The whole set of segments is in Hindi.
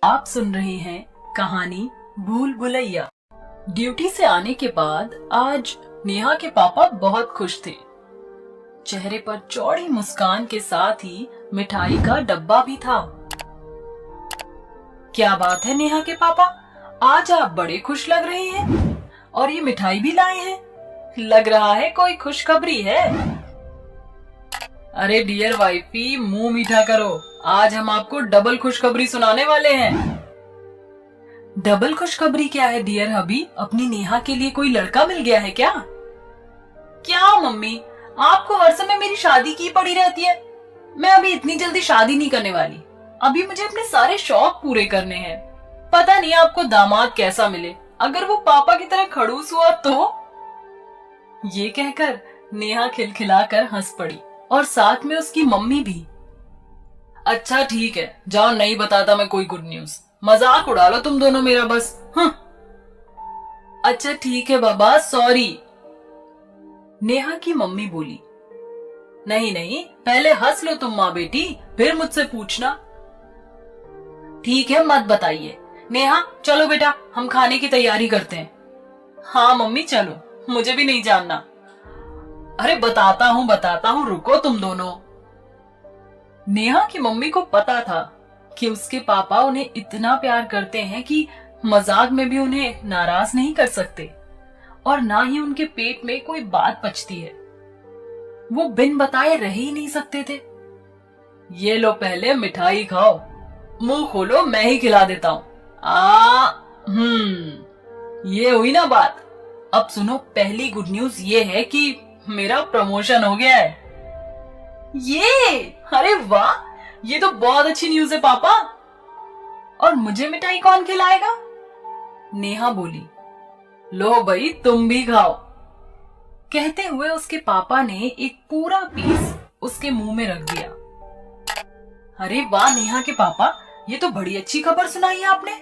आप सुन रहे हैं कहानी भूल भुलैया। ड्यूटी से आने के बाद आज नेहा के पापा बहुत खुश थे। चेहरे पर चौड़ी मुस्कान के साथ ही मिठाई का डब्बा भी था। क्या बात है नेहा के पापा, आज आप बड़े खुश लग रहे हैं और ये मिठाई भी लाए हैं। लग रहा है कोई खुशखबरी है। अरे डियर वाइफी, मुंह मीठा करो, आज हम आपको डबल खुशखबरी सुनाने वाले हैं। डबल खुशखबरी क्या है डियर हबी, अपनी नेहा के लिए कोई लड़का मिल गया है क्या? क्या मम्मी, आपको हर समय मेरी शादी की पड़ी रहती है। मैं अभी इतनी जल्दी शादी नहीं करने वाली, अभी मुझे अपने सारे शौक पूरे करने हैं। पता नहीं आपको दामाद कैसा मिले, अगर वो पापा की तरह खड़ूस हुआ तो। ये कहकर नेहा खिलखिलाकर हंस पड़ी और साथ में उसकी मम्मी भी। अच्छा ठीक है, जाओ, नहीं बताता मैं कोई गुड न्यूज, मजाक उड़ा लो तुम दोनों मेरा बस। अच्छा ठीक है बाबा, सॉरी, नेहा की मम्मी बोली। नहीं नहीं, पहले हंस लो तुम माँ बेटी, फिर मुझसे पूछना। ठीक है, मत बताइए। नेहा चलो बेटा, हम खाने की तैयारी करते हैं। हाँ मम्मी चलो, मुझे भी नहीं जानना। अरे बताता हूँ, रुको तुम दोनों। नेहा की मम्मी को पता था कि उसके पापा उन्हें इतना प्यार करते हैं कि मजाक में भी उन्हें नाराज नहीं कर सकते और ना ही उनके पेट में कोई बात पचती है। वो बिन बताए रह ही नहीं सकते थे। ये लो पहले मिठाई खाओ, मुंह खोलो, मैं ही खिला देता हूँ। ये हुई ना बात। अब सुनो, पहली गुड न्यूज ये है कि मेरा प्रमोशन हो गया है। ये, अरे वाह, ये तो बहुत अच्छी न्यूज है पापा। और मुझे मिठाई कौन खिलाएगा? नेहा बोली। लो भाई, तुम भी खाओ। कहते हुए उसके पापा ने एक पूरा पीस उसके मुंह में रख दिया। अरे वाह नेहा के पापा, ये तो बड़ी अच्छी खबर सुनाई है आपने।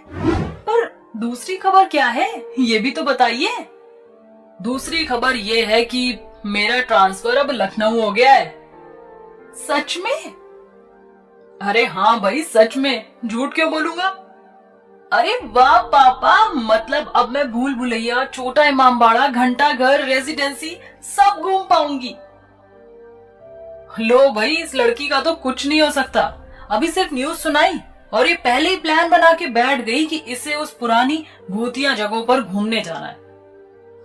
पर दूसरी खबर क्या है, ये भी तो बताइए। दूसरी खबर ये है कि मेरा ट्रांसफर अब लखनऊ हो गया है। सच में? अरे हाँ भाई, सच में, झूठ क्यों बोलूंगा। अरे वाह पापा, मतलब अब मैं भूल भुलैया, छोटा इमामबाड़ा, घंटा घर, रेजिडेंसी सब घूम पाऊंगी। लो भाई, इस लड़की का तो कुछ नहीं हो सकता। अभी सिर्फ न्यूज सुनाई और ये पहले ही प्लान बना के बैठ गई कि इसे उस पुरानी भूतिया जगहों पर घूमने जाना है।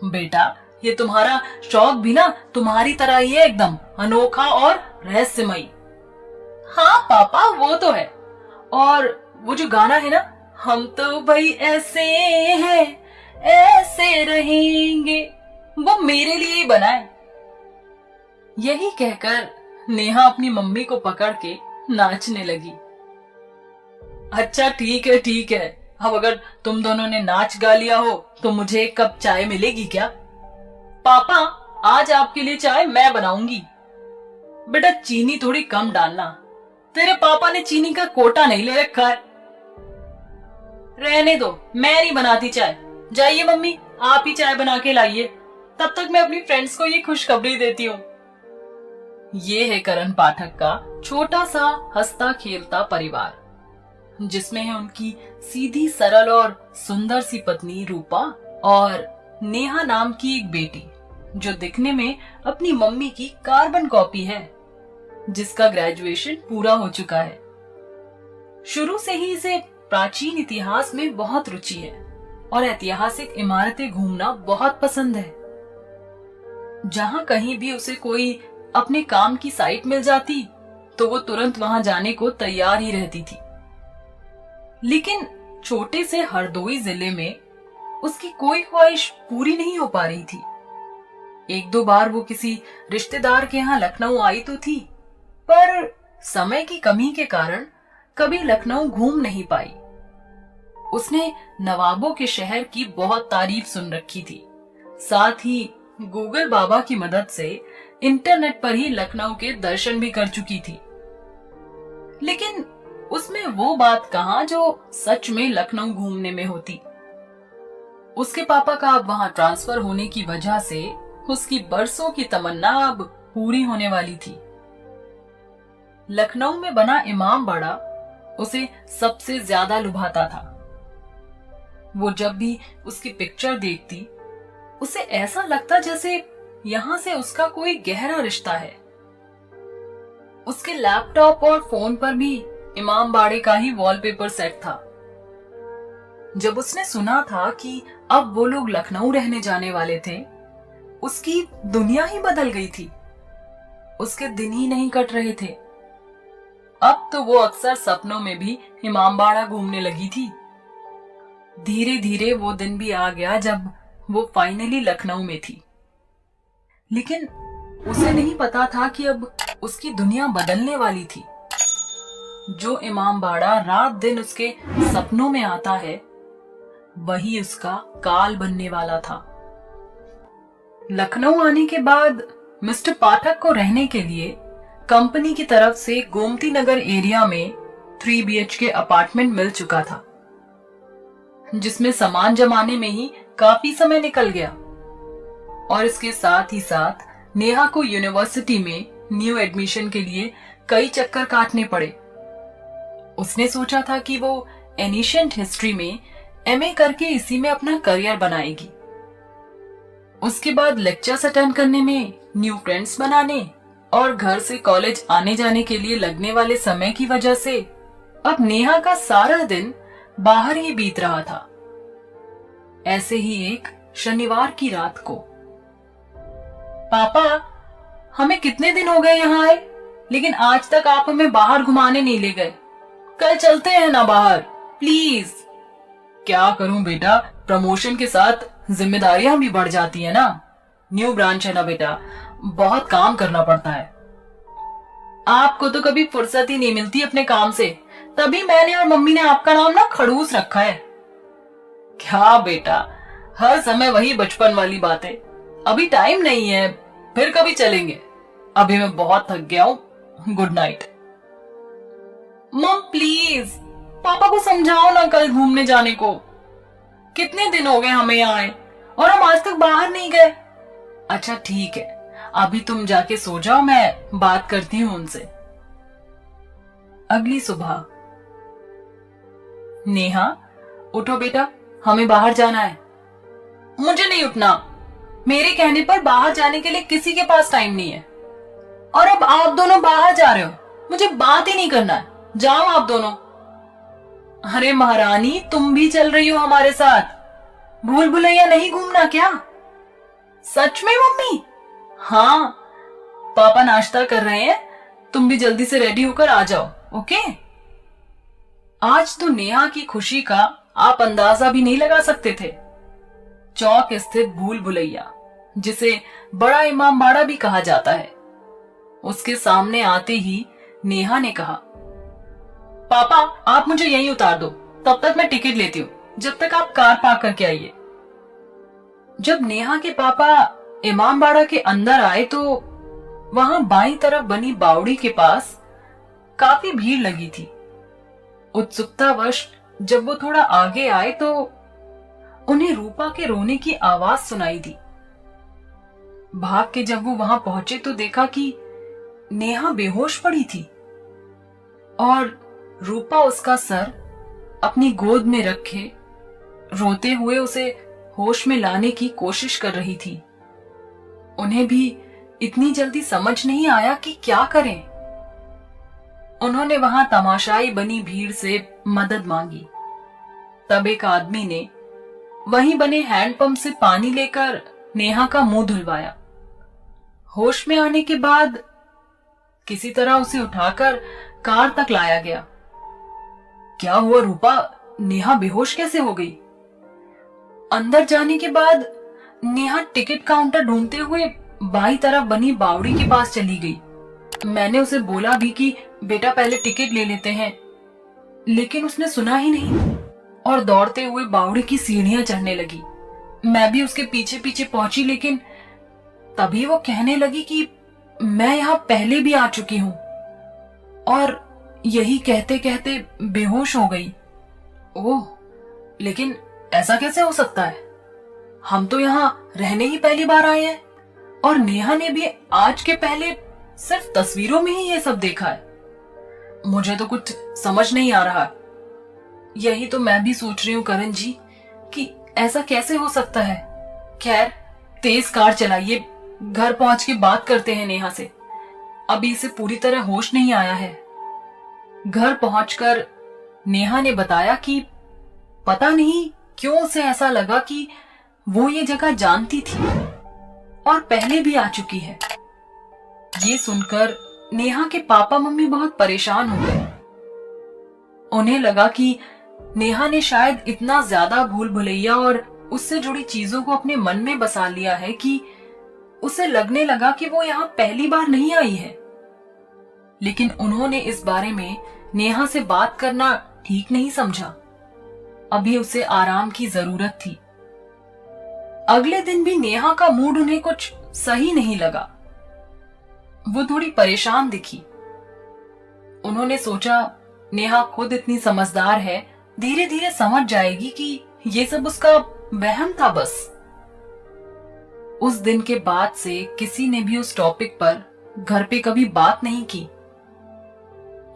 बेटा, ये तुम्हारा शौक भी ना तुम्हारी तरह ही है, एकदम अनोखा और रहस्यमयी। हाँ पापा, वो तो है। और वो जो गाना है ना, हम तो भाई ऐसे हैं, ऐसे रहेंगे, वो मेरे लिए ही बना है। यही कहकर नेहा अपनी मम्मी को पकड़ के नाचने लगी। अच्छा ठीक है ठीक है, अब अगर तुम दोनों ने नाच गा लिया हो तो मुझे एक कप चाय मिलेगी क्या? पापा, आज आपके लिए चाय मैं बनाऊंगी। बेटा चीनी थोड़ी कम डालना, तेरे पापा ने चीनी का कोटा नहीं ले रखा है। रहने दो, मैं नहीं बनाती चाय। जाइए मम्मी, आप ही चाय बना के लाइए, तब तक मैं अपनी फ्रेंड्स को ये खुशखबरी देती हूँ। ये है करण पाठक का छोटा सा हंसता खेलता परिवार, जिसमें है उनकी सीधी सरल और सुंदर सी पत्नी रूपा और नेहा नाम की एक बेटी, जो दिखने में अपनी मम्मी की कार्बन कॉपी है, जिसका ग्रेजुएशन पूरा हो चुका है। शुरू से ही इसे प्राचीन इतिहास में बहुत रुचि है और ऐतिहासिक इमारतें घूमना बहुत पसंद है। जहां कहीं भी उसे कोई अपने काम की साइट मिल जाती तो वो तुरंत वहां जाने को तैयार ही रहती थी। लेकिन छोटे से हरदोई जिले में उसकी कोई ख्वाहिश पूरी नहीं हो पा रही थी। एक दो बार वो किसी रिश्तेदार के यहाँ लखनऊ आई तो थी, पर समय की कमी के कारण कभी लखनऊ घूम नहीं पाई। उसने नवाबों के शहर की बहुत तारीफ सुन रखी थी, साथ ही गूगल बाबा की मदद से इंटरनेट पर ही लखनऊ के दर्शन भी कर चुकी थी। लेकिन उसमें वो बात कहां जो सच में लखनऊ घूमने में होती। उसके पापा का अब वहां ट्रांसफर होने की वजह से उसकी बरसों की तमन्ना अब पूरी होने वाली थी। लखनऊ में बना इमामबाड़ा उसे सबसे ज्यादा लुभाता था। वो जब भी उसकी पिक्चर देखती, उसे ऐसा लगता जैसे यहां से उसका कोई गहरा रिश्ता है। उसके लैपटॉप और फोन पर भी इमाम बाड़े का ही वॉलपेपर सेट था। जब उसने सुना था कि अब वो लोग लखनऊ रहने जाने वाले थे, उसकी दुनिया ही बदल गई थी। उसके दिन ही नहीं कट रहे थे। अब तो वो अक्सर सपनों में भी इमामबाड़ा घूमने लगी थी। धीरे धीरे वो दिन भी आ गया जब वो फाइनली लखनऊ में थी। लेकिन उसे नहीं पता था कि अब उसकी दुनिया बदलने वाली थी। जो इमामबाड़ा रात दिन उसके सपनों में आता है, वही उसका काल बनने वाला था। लखनऊ आने के बाद मिस्टर पाठक को रहने के लिए कंपनी की तरफ से गोमती नगर एरिया में 3 BHK अपार्टमेंट मिल चुका था, जिसमें सामान जमाने में ही काफी समय निकल गया। और इसके साथ ही साथ नेहा को यूनिवर्सिटी में न्यू एडमिशन के लिए कई चक्कर काटने पड़े। उसने सोचा था कि वो एनिशिएंट हिस्ट्री में MA करके इसी में अपना करियर बनाएगी। उसके बाद लेक्चर्स अटेंड करने में, न्यू फ्रेंड्स बनाने और घर से कॉलेज आने जाने के लिए लगने वाले समय की वजह से अब नेहा का सारा दिन बाहर ही बीत रहा था। ऐसे ही एक शनिवार की रात को, पापा, हमें कितने दिन हो गए यहाँ आए, लेकिन आज तक आप हमें बाहर घुमाने नहीं ले गए। कल चलते हैं ना बाहर, प्लीज। क्या करूं बेटा, प्रमोशन के साथ जिम्मेदारियां भी बढ़ जाती है ना। न्यू ब्रांच है ना बेटा, बहुत काम करना पड़ता है। आपको तो कभी फुर्सत ही नहीं मिलती अपने काम से, तभी मैंने और मम्मी ने आपका नाम ना खड़ूस रखा है। क्या बेटा, हर समय वही बचपन वाली बातें। अभी टाइम नहीं है, फिर कभी चलेंगे। अभी मैं बहुत थक गया हूँ। Good night. मम प्लीज, पापा को समझाओ ना कल घूमने जाने को। कितने दिन हो गए हमें यहाँ आए और हम आज तक बाहर नहीं गए। अच्छा ठीक है, अभी तुम जाके सो जाओ, मैं बात करती हूँ उनसे। अगली सुबह, नेहा उठो बेटा, हमें बाहर जाना है। मुझे नहीं उठना, मेरे कहने पर बाहर जाने के लिए किसी के पास टाइम नहीं है। और अब आप दोनों बाहर जा रहे हो, मुझे बात ही नहीं करना है। जाओ आप दोनों। अरे महारानी, तुम भी चल रही हो हमारे साथ। भूल भुलैया नहीं घूमना क्या? सच में मम्मी? हाँ, पापा नाश्ता कर रहे हैं, तुम भी जल्दी से रेडी होकर आ जाओ, ओके? आज तो नेहा की खुशी का आप अंदाजा भी नहीं लगा सकते थे। चौक स्थित भूल भुलैया, जिसे बड़ा इमामबाड़ा भी कहा जाता है, उसके सामने आते ही नेहा ने कहा, पापा आप मुझे यहीं उतार दो, तब तक मैं टिकट लेती हूँ, जब तक आप कार पार्क करके आइए। जब नेहा के पापा इमामबाड़ा के अंदर आए तो वहां बाईं तरफ बनी बावड़ी के पास काफी भीड़ लगी थी। उत्सुकतावश जब वो थोड़ा आगे आए तो उन्हें रूपा के रोने की आवाज सुनाई दी। भाग के जब वो वहां पहुंचे तो देखा कि नेहा बेहोश पड़ी थी और रूपा उसका सर अपनी गोद में रखे रोते हुए उसे होश में लाने की कोशिश कर रही थी। उन्हें भी इतनी जल्दी समझ नहीं आया कि क्या करें। उन्होंने वहां तमाशाई बनी भीड़ से मदद मांगी। तब एक आदमी ने वहीं बने हैंडपंप से पानी लेकर नेहा का मुंह धुलवाया। होश में आने के बाद किसी तरह उसे उठाकर कार तक लाया गया। क्या हुआ रूपा, नेहा बेहोश कैसे हो गई? अंदर जाने के बाद नेहा टिकट काउंटर ढूंढते हुए बाईं तरफ बनी बावड़ी के पास चली गई। मैंने उसे बोला भी कि बेटा पहले टिकट ले लेते हैं, लेकिन उसने सुना ही नहीं और दौड़ते हुए बावड़ी की सीढ़ियां चढ़ने लगी। मैं भी उसके पीछे पीछे पहुंची, लेकिन तभी वो कहने लगी कि मैं यहाँ पहले भी आ चुकी हूँ, और यही कहते कहते बेहोश हो गई। ओह, लेकिन ऐसा कैसे हो सकता है? हम तो यहाँ रहने ही पहली बार आए हैं और नेहा ने भी आज के पहले सिर्फ तस्वीरों में ही ये सब देखा है। मुझे तो कुछ समझ नहीं आ रहा। यही तो मैं भी सोच रही हूँ करण जी कि ऐसा कैसे हो सकता है। खैर, तेज कार चलाइए, घर पहुंच के बात करते हैं नेहा से। अभी इसे पूरी तरह होश नहीं आया है। घर पहुंचकर नेहा ने बताया कि पता नहीं क्यों उसे ऐसा लगा कि वो ये जगह जानती थी और पहले भी आ चुकी है। ये सुनकर नेहा के पापा मम्मी बहुत परेशान हो गए। उन्हें लगा कि नेहा ने शायद इतना ज्यादा भूल भुलैया और उससे जुड़ी चीजों को अपने मन में बसा लिया है कि उसे लगने लगा कि वो यहाँ पहली बार नहीं आई है। लेकिन उन्होंने इस बारे में नेहा से बात करना ठीक नहीं समझा। अभी उसे आराम की जरूरत थी। अगले दिन भी नेहा का मूड उन्हें कुछ सही नहीं लगा। वो थोड़ी परेशान दिखी। उन्होंने सोचा नेहा खुद इतनी समझदार है, धीरे धीरे समझ जाएगी कि ये सब उसका वहम था बस। उस दिन के बाद से किसी ने भी उस टॉपिक पर घर पे कभी बात नहीं की।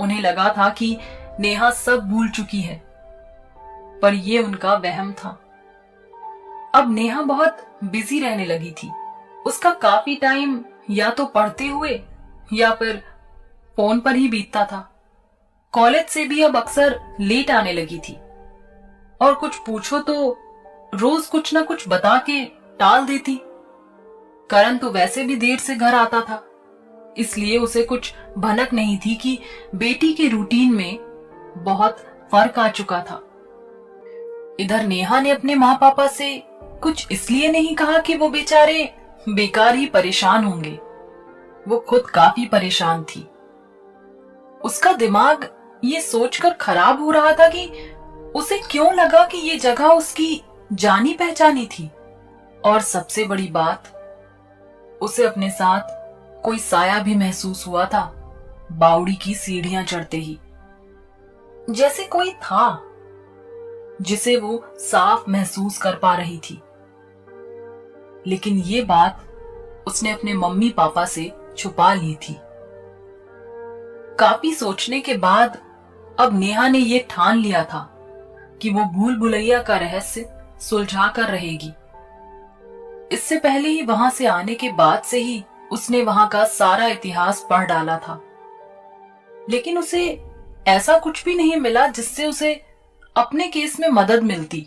उन्हें लगा था कि नेहा सब भूल चुकी है, पर यह उनका वहम था। अब नेहा बहुत बिजी रहने लगी थी। उसका काफी टाइम या तो पढ़ते हुए या फिर फोन पर ही बीतता था। कॉलेज से भी अब अक्सर लेट आने लगी थी और कुछ पूछो तो रोज कुछ ना कुछ बता के टाल देती। करण तो वैसे भी देर से घर आता था, इसलिए उसे कुछ भनक नहीं थी कि बेटी के रूटीन में बहुत फर्क आ चुका था। इधर नेहा ने अपने माँ पापा से कुछ इसलिए नहीं कहा कि वो बेचारे बेकार ही परेशान होंगे। वो खुद काफी परेशान थी। उसका दिमाग ये सोचकर खराब हो रहा था कि उसे क्यों लगा कि ये जगह उसकी जानी पहचानी थी। और सबसे बड़ी बात, उसे अपने साथ कोई साया भी महसूस हुआ था बावड़ी की सीढ़ियां चढ़ते ही। जैसे कोई था जिसे वो साफ महसूस कर पा रही थी। लेकिन ये बात उसने अपने मम्मी पापा से छुपा ली थी। काफी सोचने के बाद अब नेहा ने यह ठान लिया था कि वो भूल भुलैया का रहस्य सुलझा कर रहेगी। इससे पहले ही वहां से आने के बाद से ही उसने वहां का सारा इतिहास पढ़ डाला था, लेकिन उसे ऐसा कुछ भी नहीं मिला जिससे उसे अपने केस में मदद मिलती।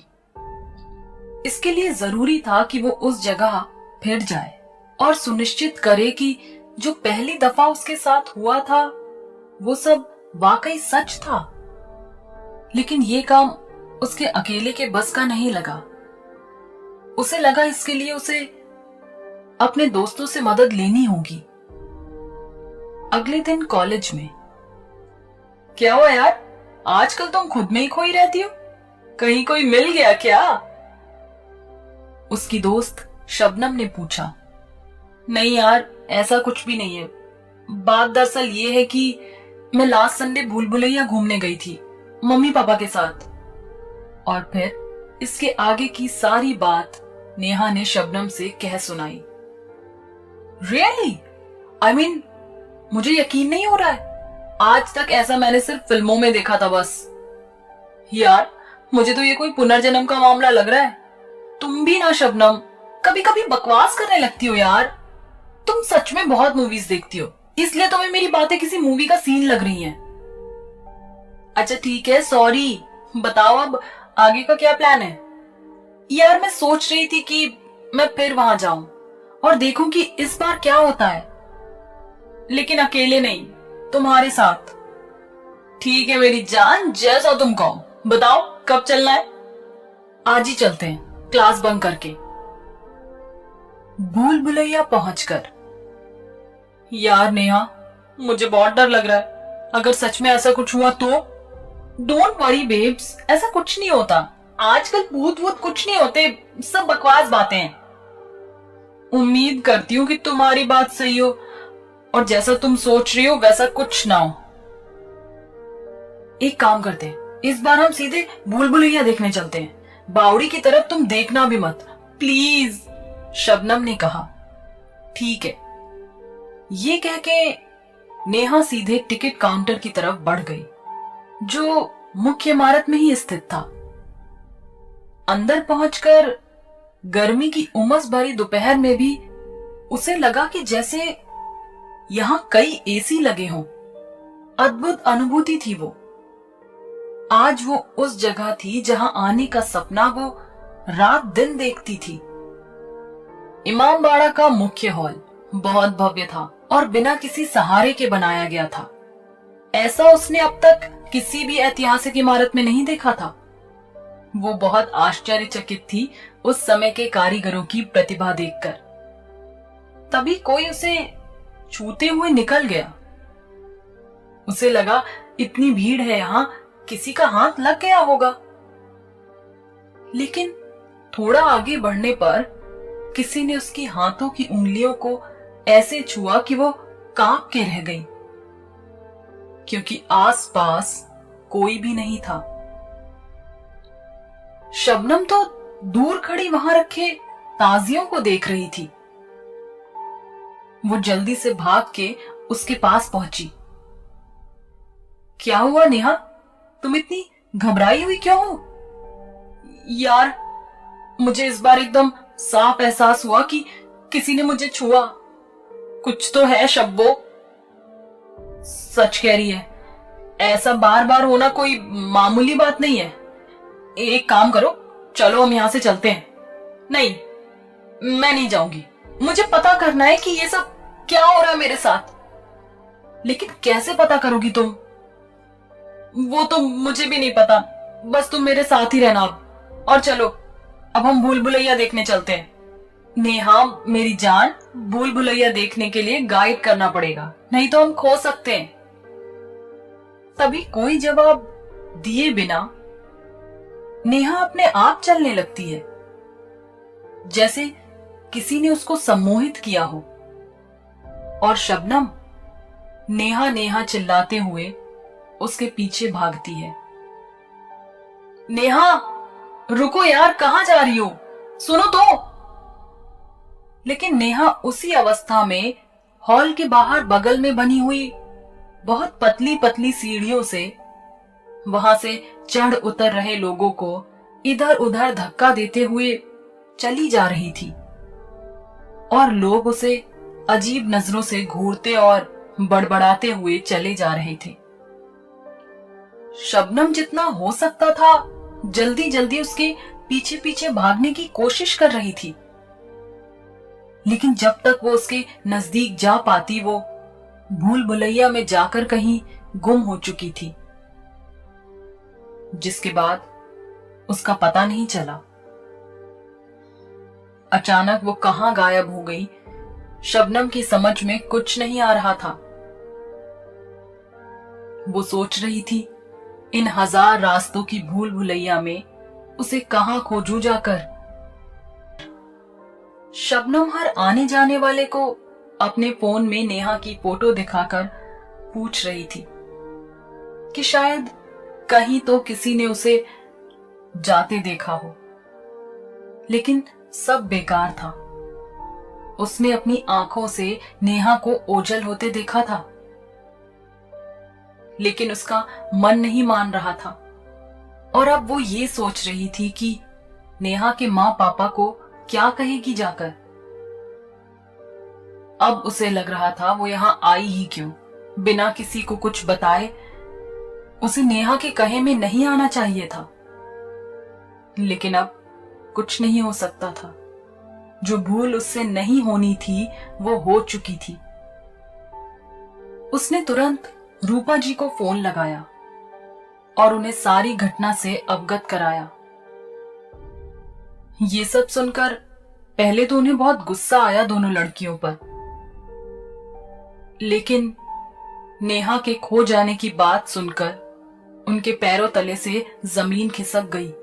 इसके लिए जरूरी था कि वो उस जगह फिर जाए और सुनिश्चित करे कि जो पहली दफा उसके साथ हुआ था वो सब वाकई सच था। लेकिन ये काम उसके अकेले के बस का नहीं लगा। उसे लगा इसके लिए उसे अपने दोस्तों से मदद लेनी होगी। अगले दिन कॉलेज में, क्या हुआ यार, आजकल तुम खुद में ही खोई रहती हो, कहीं कोई मिल गया क्या? उसकी दोस्त शबनम ने पूछा। नहीं यार, ऐसा कुछ भी नहीं है। बात दरअसल ये है कि मैं लास्ट संडे भूल भुलैया घूमने गई थी मम्मी पापा के साथ। और फिर इसके आगे की सारी बात नेहा ने शबनम से कह सुनाई। रियली? आई मीन, मुझे यकीन नहीं हो रहा है। आज तक ऐसा मैंने सिर्फ फिल्मों में देखा था बस। यार, मुझे तो ये कोई पुनर्जन्म का मामला लग रहा है। तुम भी ना शबनम, कभी कभी बकवास करने लगती हो यार। तुम सच में बहुत मूवीज देखती हो, इसलिए तुम्हें मेरी बातें किसी मूवी का सीन लग रही हैं। अच्छा ठीक है, सॉरी। बताओ अब आगे का क्या प्लान है? यार, मैं सोच रही थी कि मैं फिर वहां जाऊं और देखूं कि इस बार क्या होता है, लेकिन अकेले नहीं, तुम्हारे साथ। ठीक है मेरी जान, जैसा तुम कहो। बताओ कब चलना है? आज ही चलते हैं, क्लास बंक करके। भूल भुलैया पहुंचकर, यार नेहा, मुझे बहुत डर लग रहा है। अगर सच में ऐसा कुछ हुआ तो? डोंट वरी बेब्स, ऐसा कुछ नहीं होता। आजकल भूत वूत कुछ नहीं होते, सब बकवास बातें हैं। उम्मीद करती हूँ कि तुम्हारी बात सही हो और जैसा तुम सोच रही हो वैसा कुछ ना हो। एक काम करते हैं, इस बार हम सीधे भूल भुलैया देखने चलते हैं। बावड़ी की तरफ तुम देखना भी मत, प्लीज, शबनम ने कहा। ठीक है। ये कह के नेहा सीधे टिकट काउंटर की तरफ बढ़ गई, जो मुख्य इमारत में ही स्थित था। अंदर पहुंचकर गर्मी की उमस भरी दोपहर में भी उसे लगा कि जैसे यहां कई एसी लगे हों। अद्भुत अनुभूति थी वो। आज वो उस जगह थी जहां आने का सपना वो रात दिन देखती थी। इमामबाड़ा का मुख्य हॉल बहुत भव्य था और बिना किसी सहारे के बनाया गया था। ऐसा उसने अब तक किसी भी ऐतिहासिक इमारत में नहीं देखा था। वो बहुत आश्चर्यचकित थी उस समय के कारीगरों की प्रतिभा देखकर। तभी कोई उसे छूते हुए निकल गया। उसे लगा इतनी भीड़ है यहां, किसी का हाथ लग गया होगा। लेकिन थोड़ा आगे बढ़ने पर किसी ने उसकी हाथों की उंगलियों को ऐसे छुआ कि वो कांप के रह गई, क्योंकि आसपास कोई भी नहीं था। शबनम तो दूर खड़ी वहां रखे ताजियों को देख रही थी। वो जल्दी से भाग के उसके पास पहुंची। क्या हुआ नेहा, तुम इतनी घबराई हुई क्यों हो? यार, मुझे इस बार एकदम साफ एहसास हुआ कि किसी ने मुझे छुआ। कुछ तो है शब्बो। सच कह रही है, ऐसा बार बार होना कोई मामूली बात नहीं है। एक काम करो, चलो हम यहां से चलते हैं। नहीं, मैं नहीं जाऊंगी। मुझे पता करना है कि ये सब क्या हो रहा है मेरे साथ। लेकिन कैसे पता करोगी तुम? वो तो मुझे भी नहीं पता। बस तुम मेरे साथ ही रहना अब। और चलो, अब हम भूल भुलैया देखने चलते हैं। नेहा मेरी जान, भूल भुलैया देखने के लिए गाइड करना पड़ेगा, नहीं तो हम खो सकते हैं। तभी कोई जवाब दिए बिना नेहा अपने आप चलने लगती है, जैसे किसी ने उसको सम्मोहित किया हो। और शबनम नेहा नेहा चिल्लाते हुए उसके पीछे भागती है। नेहा, रुको यार, कहां जा रही हो? सुनो तो। लेकिन नेहा उसी अवस्था में हॉल के बाहर बगल में बनी हुई बहुत पतली पतली सीढ़ियों से वहां से चढ़ उतर रहे लोगों को इधर उधर धक्का देते हुए चली जा रही थी। और लोग उसे अजीब नजरों से घूरते और बड़बड़ाते हुए चले जा रहे थे। शबनम जितना हो सकता था जल्दी जल्दी उसके पीछे पीछे भागने की कोशिश कर रही थी, लेकिन जब तक वो उसके नजदीक जा पाती वो भूल भुलैया में जाकर कहीं गुम हो चुकी थी, जिसके बाद उसका पता नहीं चला। अचानक वो कहां गायब हो गई, शबनम की समझ में कुछ नहीं आ रहा था। वो सोच रही थी इन हजार रास्तों की भूल भुलैया में उसे कहां खोजूं जाकर। शबनम हर आने जाने वाले को अपने फोन में नेहा की फोटो दिखाकर पूछ रही थी कि शायद कहीं तो किसी ने उसे जाते देखा हो, लेकिन सब बेकार था। उसने अपनी आंखों से नेहा को ओझल होते देखा था, लेकिन उसका मन नहीं मान रहा था। और अब वो ये सोच रही थी कि नेहा के माँ पापा को क्या कहेगी जाकर। अब उसे लग रहा था वो यहां आई ही क्यों, बिना किसी को कुछ बताए। उसे नेहा के कहे में नहीं आना चाहिए था, लेकिन अब कुछ नहीं हो सकता था। जो भूल उससे नहीं होनी थी वो हो चुकी थी। उसने तुरंत रूपा जी को फोन लगाया और उन्हें सारी घटना से अवगत कराया। ये सब सुनकर पहले तो उन्हें बहुत गुस्सा आया दोनों लड़कियों पर, लेकिन नेहा के खो जाने की बात सुनकर उनके पैरों तले से जमीन खिसक गई।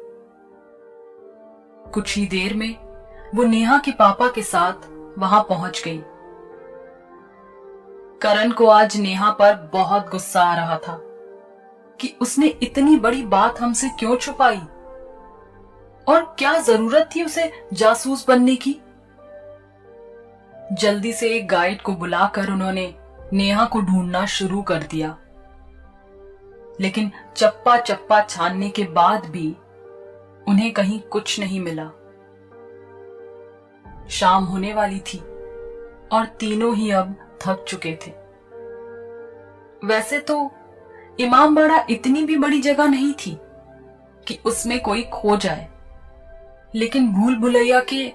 कुछ ही देर में वो नेहा के पापा के साथ वहां पहुंच गई। करण को आज नेहा पर बहुत गुस्सा आ रहा था कि उसने इतनी बड़ी बात हमसे क्यों छुपाई, और क्या जरूरत थी उसे जासूस बनने की। जल्दी से एक गाइड को बुलाकर उन्होंने नेहा को ढूंढना शुरू कर दिया, लेकिन चप्पा चप्पा छानने के बाद भी उन्हें कहीं कुछ नहीं मिला। शाम होने वाली थी और तीनों ही अब थक चुके थे। वैसे तो इमामबाड़ा इतनी भी बड़ी जगह नहीं थी कि उसमें कोई खो जाए, लेकिन भूल भुलैया के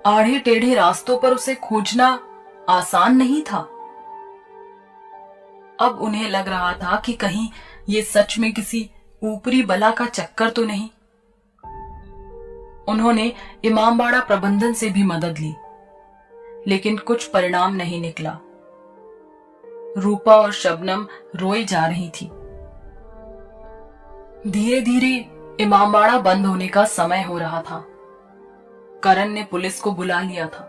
आड़े टेढ़े रास्तों पर उसे खोजना आसान नहीं था। अब उन्हें लग रहा था कि कहीं ये सच में किसी ऊपरी बला का चक्कर तो नहीं। उन्होंने इमामबाड़ा प्रबंधन से भी मदद ली, लेकिन कुछ परिणाम नहीं निकला। रूपा और शबनम रोई जा रही थी। धीरे धीरे इमामबाड़ा बंद होने का समय हो रहा था। करण ने पुलिस को बुला लिया था।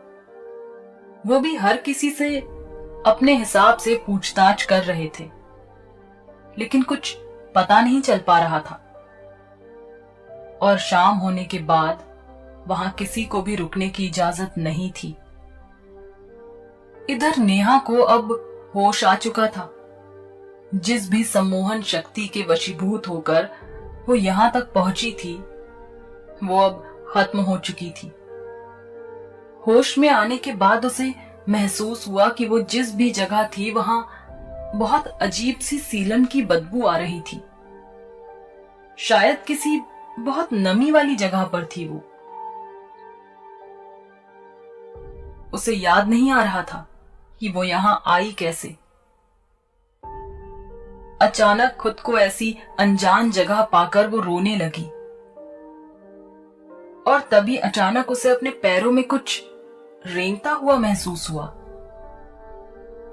वो भी हर किसी से अपने हिसाब से पूछताछ कर रहे थे, लेकिन कुछ पता नहीं चल पा रहा था। और शाम होने के बाद वहां किसी को भी रुकने की इजाजत नहीं थी। इधर नेहा को अब होश आ चुका था। जिस भी सम्मोहन शक्ति के वशीभूत होकर वो यहां तक पहुंची थी, वो अब खत्म हो चुकी थी। होश में आने के बाद उसे महसूस हुआ कि वो जिस भी जगह थी वहां बहुत अजीब सी सीलन की बदबू आ रही थी। शायद किसी बहुत नमी वाली जगह पर थी वो। उसे याद नहीं आ रहा था कि वो यहां आई कैसे। अचानक खुद को ऐसी अनजान जगह पाकर वो रोने लगी, और तभी अचानक उसे अपने पैरों में कुछ रेंगता हुआ महसूस हुआ।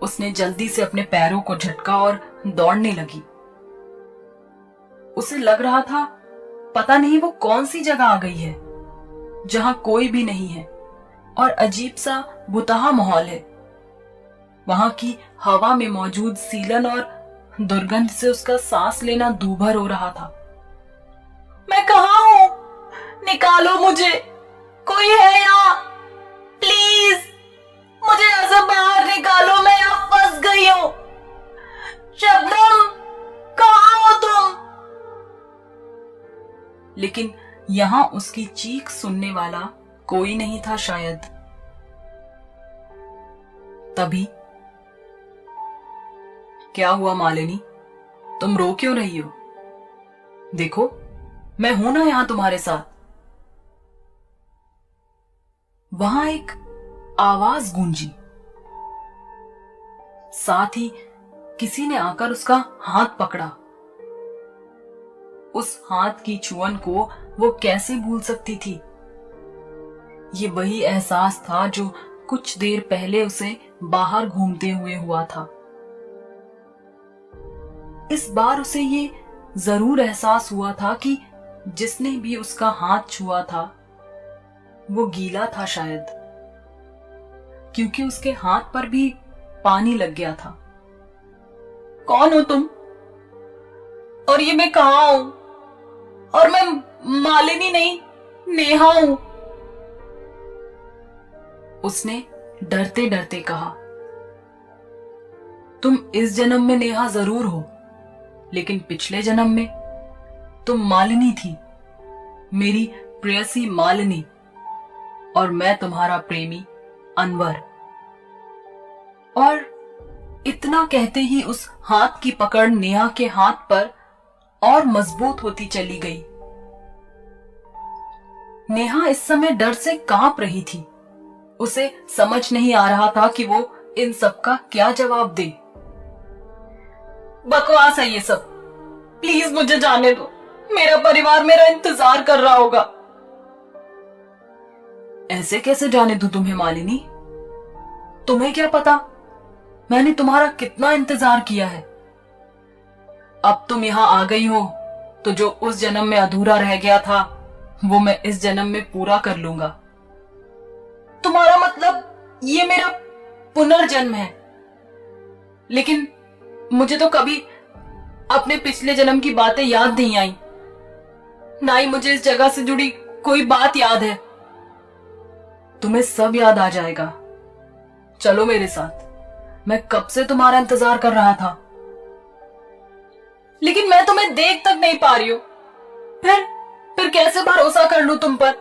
उसने जल्दी से अपने पैरों को झटका और दौड़ने लगी। उसे लग रहा था पता नहीं वो कौन सी जगह आ गई है जहां कोई भी नहीं है और अजीब सा बुतहा माहौल है। वहां की हवा में मौजूद सीलन और दुर्गंध से उसका सांस लेना दूभर हो रहा था। मैं कहाँ हूं? निकालो मुझे, कोई है यहाँ? प्लीज मुझे यहाँ से बाहर निकालो, मैं यहाँ फंस गई हूँ। शबनम, कहाँ हो तुम? लेकिन यहां उसकी चीख सुनने वाला कोई नहीं था शायद। तभी क्या हुआ मालिनी, तुम रो क्यों रही हो? देखो मैं हूं ना यहां तुम्हारे साथ। वहां एक आवाज गूंजी, साथ ही किसी ने आकर उसका हाथ पकड़ा। उस हाथ की छुअन को वो कैसे भूल सकती थी? ये वही एहसास था जो कुछ देर पहले उसे बाहर घूमते हुए हुआ था। इस बार उसे ये जरूर एहसास हुआ था कि जिसने भी उसका हाथ छुआ था वो गीला था शायद, क्योंकि उसके हाथ पर भी पानी लग गया था। कौन हो तुम? और ये मैं कहाँ हूं? और मैं मालिनी नहीं, नेहा हूं। उसने डरते डरते कहा। तुम इस जन्म में नेहा जरूर हो, लेकिन पिछले जन्म में तुम मालिनी थी, मेरी प्रेयसी मालिनी, और मैं तुम्हारा प्रेमी अनवर। और इतना कहते ही उस हाथ की पकड़ नेहा के हाथ पर और मजबूत होती चली गई। नेहा इस समय डर से कांप रही थी। उसे समझ नहीं आ रहा था कि वो इन सब का क्या जवाब दे। बकवास है ये सब, प्लीज मुझे जाने दो, मेरा परिवार मेरा इंतजार कर रहा होगा। ऐसे कैसे जाने दूं तुम्हें मालिनी? तुम्हें क्या पता मैंने तुम्हारा कितना इंतजार किया है। अब तुम यहां आ गई हो तो जो उस जन्म में अधूरा रह गया था वो मैं इस जन्म में पूरा कर लूंगा। तुम्हारा मतलब ये मेरा पुनर्जन्म है? लेकिन मुझे तो कभी अपने पिछले जन्म की बातें याद नहीं आई, ना ही मुझे इस जगह से जुड़ी कोई बात याद है। तुम्हें सब याद आ जाएगा, चलो मेरे साथ, मैं कब से तुम्हारा इंतजार कर रहा था, लेकिन मैं तुम्हें देख तक नहीं पा रही हूं। फिर कैसे भरोसा कर लूं तुम पर?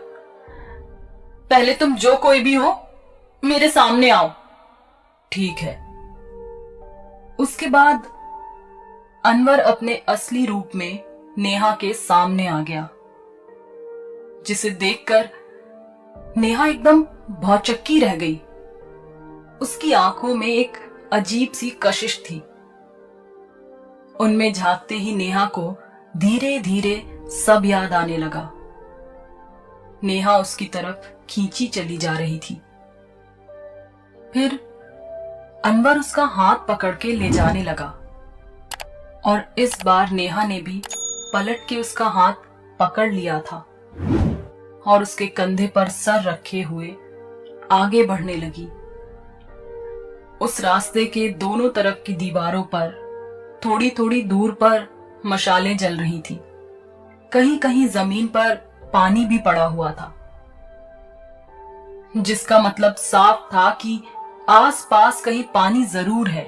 पहले तुम जो कोई भी हो मेरे सामने आओ। ठीक है। उसके बाद अनवर अपने असली रूप में नेहा के सामने आ गया, जिसे देखकर नेहा एकदम भौचक्की रह गई। उसकी आंखों में एक अजीब सी कशिश थी। उनमें झांकते ही नेहा को धीरे धीरे सब याद आने लगा। नेहा उसकी तरफ खींची चली जा रही थी। फिर अनवर उसका हाथ पकड़ के ले जाने लगा और इस बार नेहा ने भी पलट के उसका हाथ पकड़ लिया था और उसके कंधे पर सर रखे हुए आगे बढ़ने लगी। उस रास्ते के दोनों तरफ की दीवारों पर थोड़ी थोड़ी दूर पर मशालें जल रही थी। कहीं कहीं जमीन पर पानी भी पड़ा हुआ था, जिसका मतलब साफ था कि आसपास कहीं पानी जरूर है।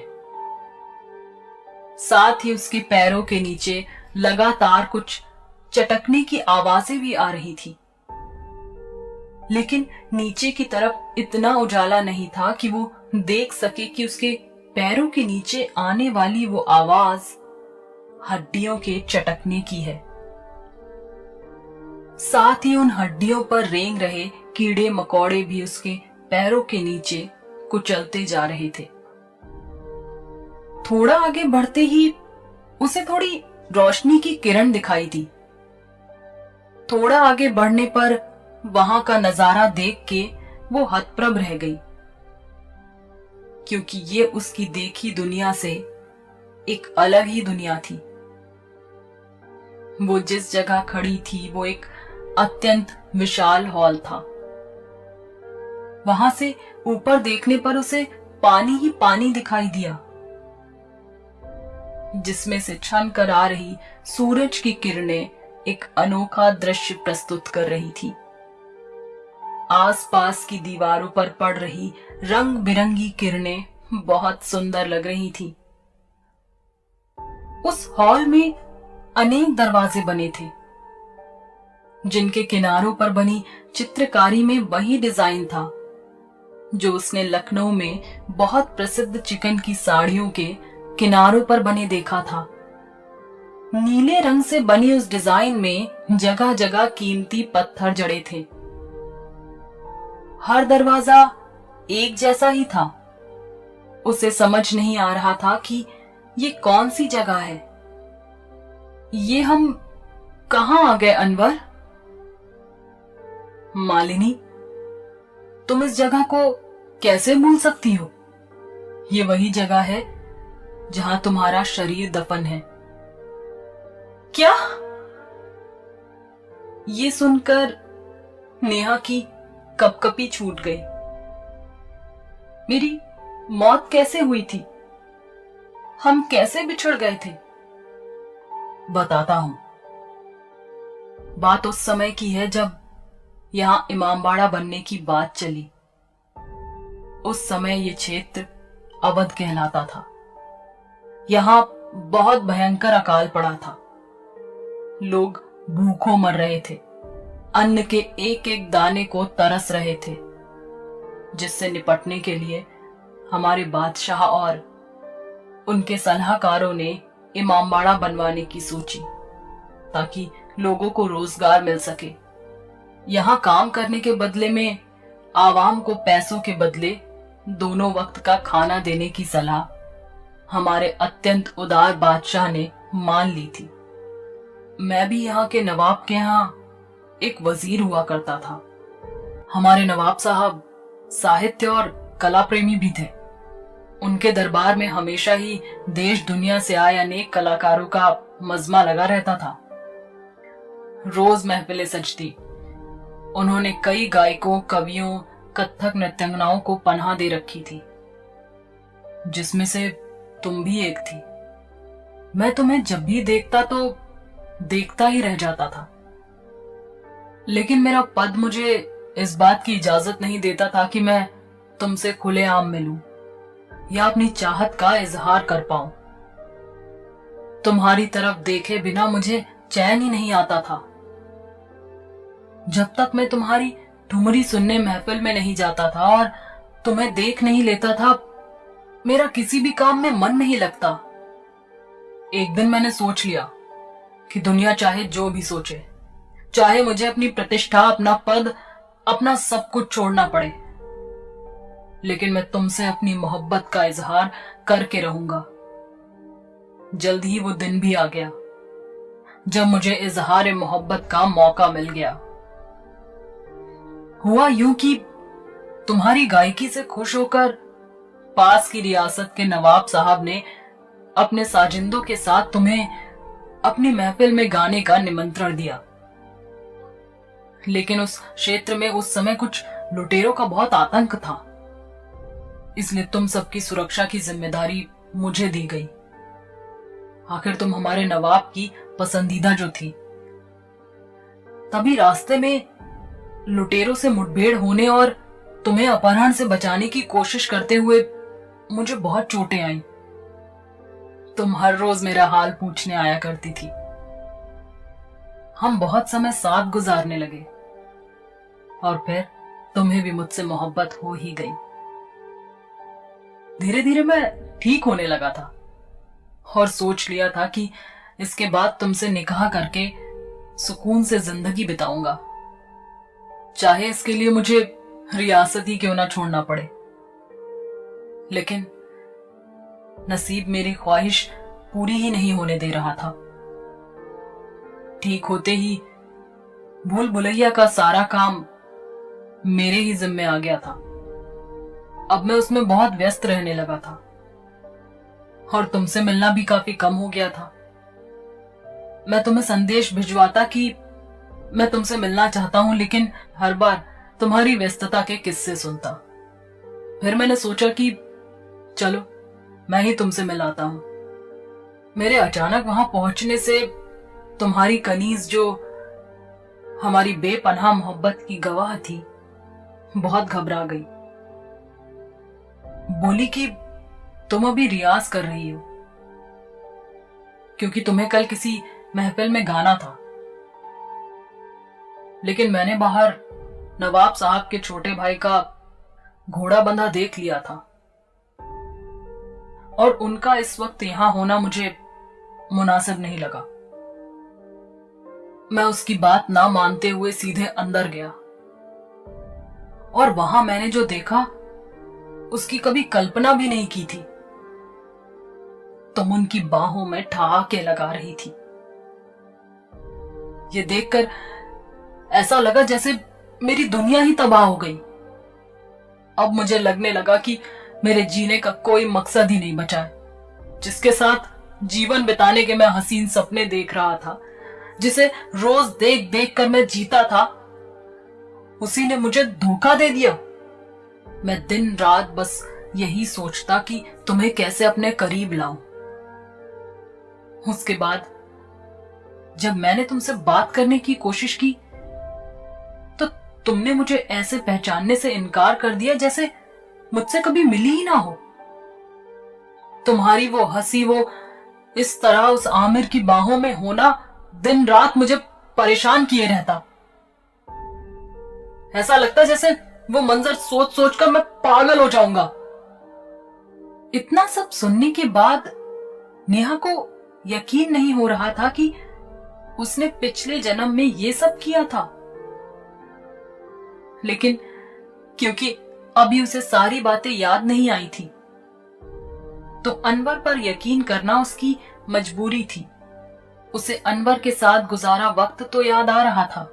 साथ ही उसके पैरों के नीचे लगातार कुछ चटकने की आवाजें भी आ रही थी, लेकिन नीचे की तरफ इतना उजाला नहीं था कि वो देख सके कि उसके पैरों के नीचे आने वाली वो आवाज हड्डियों के चटकने की है। साथ ही उन हड्डियों पर रेंग रहे कीड़े मकोड़े भी उसके पैरों के नीचे कुचलते जा रहे थे। थोड़ा आगे बढ़ते ही उसे थोड़ी रोशनी की किरण दिखाई दी। थोड़ा आगे बढ़ने पर वहां का नजारा देख के वो हतप्रभ रह गई, क्योंकि ये उसकी देखी दुनिया से एक अलग ही दुनिया थी। वो जिस जगह खड़ी थी वो एक अत्यंत विशाल हॉल था। वहां से ऊपर देखने पर उसे पानी ही पानी दिखाई दिया, जिसमें से छन कर आ रही सूरज की किरणें एक अनोखा दृश्य प्रस्तुत कर रही थी। आसपास की दीवारों पर पड़ रही रंग बिरंगी किरणें बहुत सुंदर लग रही थी। उस हॉल में अनेक दरवाजे बने थे, जिनके किनारों पर बनी चित्रकारी में वही डिजाइन था जो उसने लखनऊ में बहुत प्रसिद्ध चिकन की साड़ियों के किनारों पर बने देखा था। नीले रंग से बनी उस डिजाइन में जगह जगह कीमती पत्थर जड़े थे। हर दरवाजा एक जैसा ही था। उसे समझ नहीं आ रहा था कि ये कौन सी जगह है। ये हम कहां आ गए अनवर? मालिनी, तुम इस जगह को कैसे भूल सकती हो? ये वही जगह है जहां तुम्हारा शरीर दफन है। क्या? ये सुनकर नेहा की कपकपी छूट गई। मेरी मौत कैसे हुई थी? हम कैसे बिछड़ गए थे? बताता हूं। बात उस समय की है जब यहां इमामबाड़ा बनने की बात चली। उस समय ये क्षेत्र अवध कहलाता था। यहां बहुत भयंकर अकाल पड़ा था। लोग भूखों मर रहे थे, अन्न के एक एक दाने को तरस रहे थे, जिससे निपटने के लिए हमारे बादशाह और उनके सलाहकारों ने इमामबाड़ा बनवाने की सोची, ताकि लोगों को रोजगार मिल सके। यहां काम करने के बदले में आवाम को पैसों के बदले दोनों वक्त का खाना देने की सलाह हमारे अत्यंत उदार बादशाह ने मान ली थी। मैं भी यहाँ के नवाब के यहाँ एक वजीर हुआ करता था। हमारे नवाब साहब साहित्य और कला प्रेमी भी थे। उनके दरबार में हमेशा ही देश दुनिया से आए अनेक कलाकारों का मजमा लगा रहता था। रोज महफिलें सजती। उन्होंने कई गायकों, कवियों, कथक नृत्यांगनाओं को पनाह दे रखी थी, जिसमें से तुम भी एक थी। मैं तुम्हें जब भी देखता तो देखता ही रह जाता था, लेकिन मेरा पद मुझे इस बात की इजाजत नहीं देता था कि मैं तुमसे खुलेआम मिलूं। या अपनी चाहत का इजहार कर पाऊं। तुम्हारी तरफ देखे बिना मुझे चैन ही नहीं आता था। जब तक मैं तुम्हारी ठुमरी सुनने महफिल में नहीं जाता था और तुम्हें देख नहीं लेता था, मेरा किसी भी काम में मन नहीं लगता। एक दिन मैंने सोच लिया कि दुनिया चाहे जो भी सोचे, चाहे मुझे अपनी प्रतिष्ठा, अपना पद, अपना सब कुछ छोड़ना पड़े, लेकिन मैं तुमसे अपनी मोहब्बत का इजहार करके रहूंगा। जल्द ही वो दिन भी आ गया जब मुझे इजहार मोहब्बत का मौका मिल गया। हुआ यूं कि तुम्हारी गायकी से खुश होकर पास की रियासत के नवाब साहब ने अपने साजिंदों के साथ तुम्हें अपनी महफिल में गाने का निमंत्रण दिया। लेकिन उस क्षेत्र में उस समय कुछ लुटेरों का बहुत आतंक था, इसलिए तुम सबकी सुरक्षा की जिम्मेदारी मुझे दी गई। आखिर तुम हमारे नवाब की पसंदीदा जो थी। तभी रास्ते में लुटेरों से मुठभेड़ होने और तुम्हें अपहरण से बचाने की कोशिश करते हुए मुझे बहुत चोटें आईं। तुम हर रोज मेरा हाल पूछने आया करती थी। हम बहुत समय साथ गुजारने लगे और फिर तुम्हें भी मुझसे मोहब्बत हो ही गई। धीरे धीरे मैं ठीक होने लगा था और सोच लिया था कि इसके बाद तुमसे निकाह करके सुकून से जिंदगी बिताऊंगा, चाहे इसके लिए मुझे रियासत ही क्यों ना छोड़ना पड़े। लेकिन नसीब मेरी ख्वाहिश पूरी ही नहीं होने दे रहा था। ठीक होते ही भूल भुलैया का सारा काम मेरे ही जिम्मे आ गया था। अब मैं उसमें बहुत व्यस्त रहने लगा था और तुमसे मिलना भी काफी कम हो गया था। मैं तुम्हें संदेश भिजवाता कि मैं तुमसे मिलना चाहता हूं, लेकिन हर बार तुम्हारी व्यस्तता के किस्से सुनता। फिर मैंने सोचा कि चलो मैं ही तुमसे मिलाता हूं। मेरे अचानक वहां पहुंचने से तुम्हारी कनीज, जो हमारी बेपनाह मोहब्बत की गवाह थी, बहुत घबरा गई। बोली कि तुम अभी रियाज कर रही हो, क्योंकि तुम्हें कल किसी महफिल में गाना था। लेकिन मैंने बाहर नवाब साहब के छोटे भाई का घोड़ा बंधा देख लिया था और उनका इस वक्त यहां होना मुझे मुनासिब नहीं लगा। मैं उसकी बात ना मानते हुए सीधे अंदर गया और वहां मैंने जो देखा उसकी कभी कल्पना भी नहीं की थी। तुम उनकी बाहों में ठहाके लगा रही थी। ये देखकर ऐसा लगा जैसे मेरी दुनिया ही तबाह हो गई। अब मुझे लगने लगा कि मेरे जीने का कोई मकसद ही नहीं बचा है। जिसके साथ जीवन बिताने के मैं हसीन सपने देख रहा था, जिसे रोज देख देख कर मैं जीता था, उसी ने मुझे धोखा दे दिया। मैं दिन रात बस यही सोचता कि तुम्हें कैसे अपने करीब लाऊं। उसके बाद जब मैंने तुमसे बात करने की कोशिश की तो तुमने मुझे ऐसे पहचानने से इनकार कर दिया जैसे मुझसे कभी मिली ही ना हो। तुम्हारी वो हंसी, वो इस तरह उस आमिर की बाहों में होना दिन रात मुझे परेशान किए रहता। ऐसा लगता जैसे वो मंजर सोच सोच कर मैं पागल हो जाऊंगा। इतना सब सुनने के बाद नेहा को यकीन नहीं हो रहा था कि उसने पिछले जन्म में ये सब किया था। लेकिन क्योंकि अभी उसे सारी बातें याद नहीं आई थी, तो अनवर पर यकीन करना उसकी मजबूरी थी। उसे अनवर के साथ गुजारा वक्त तो याद आ रहा था,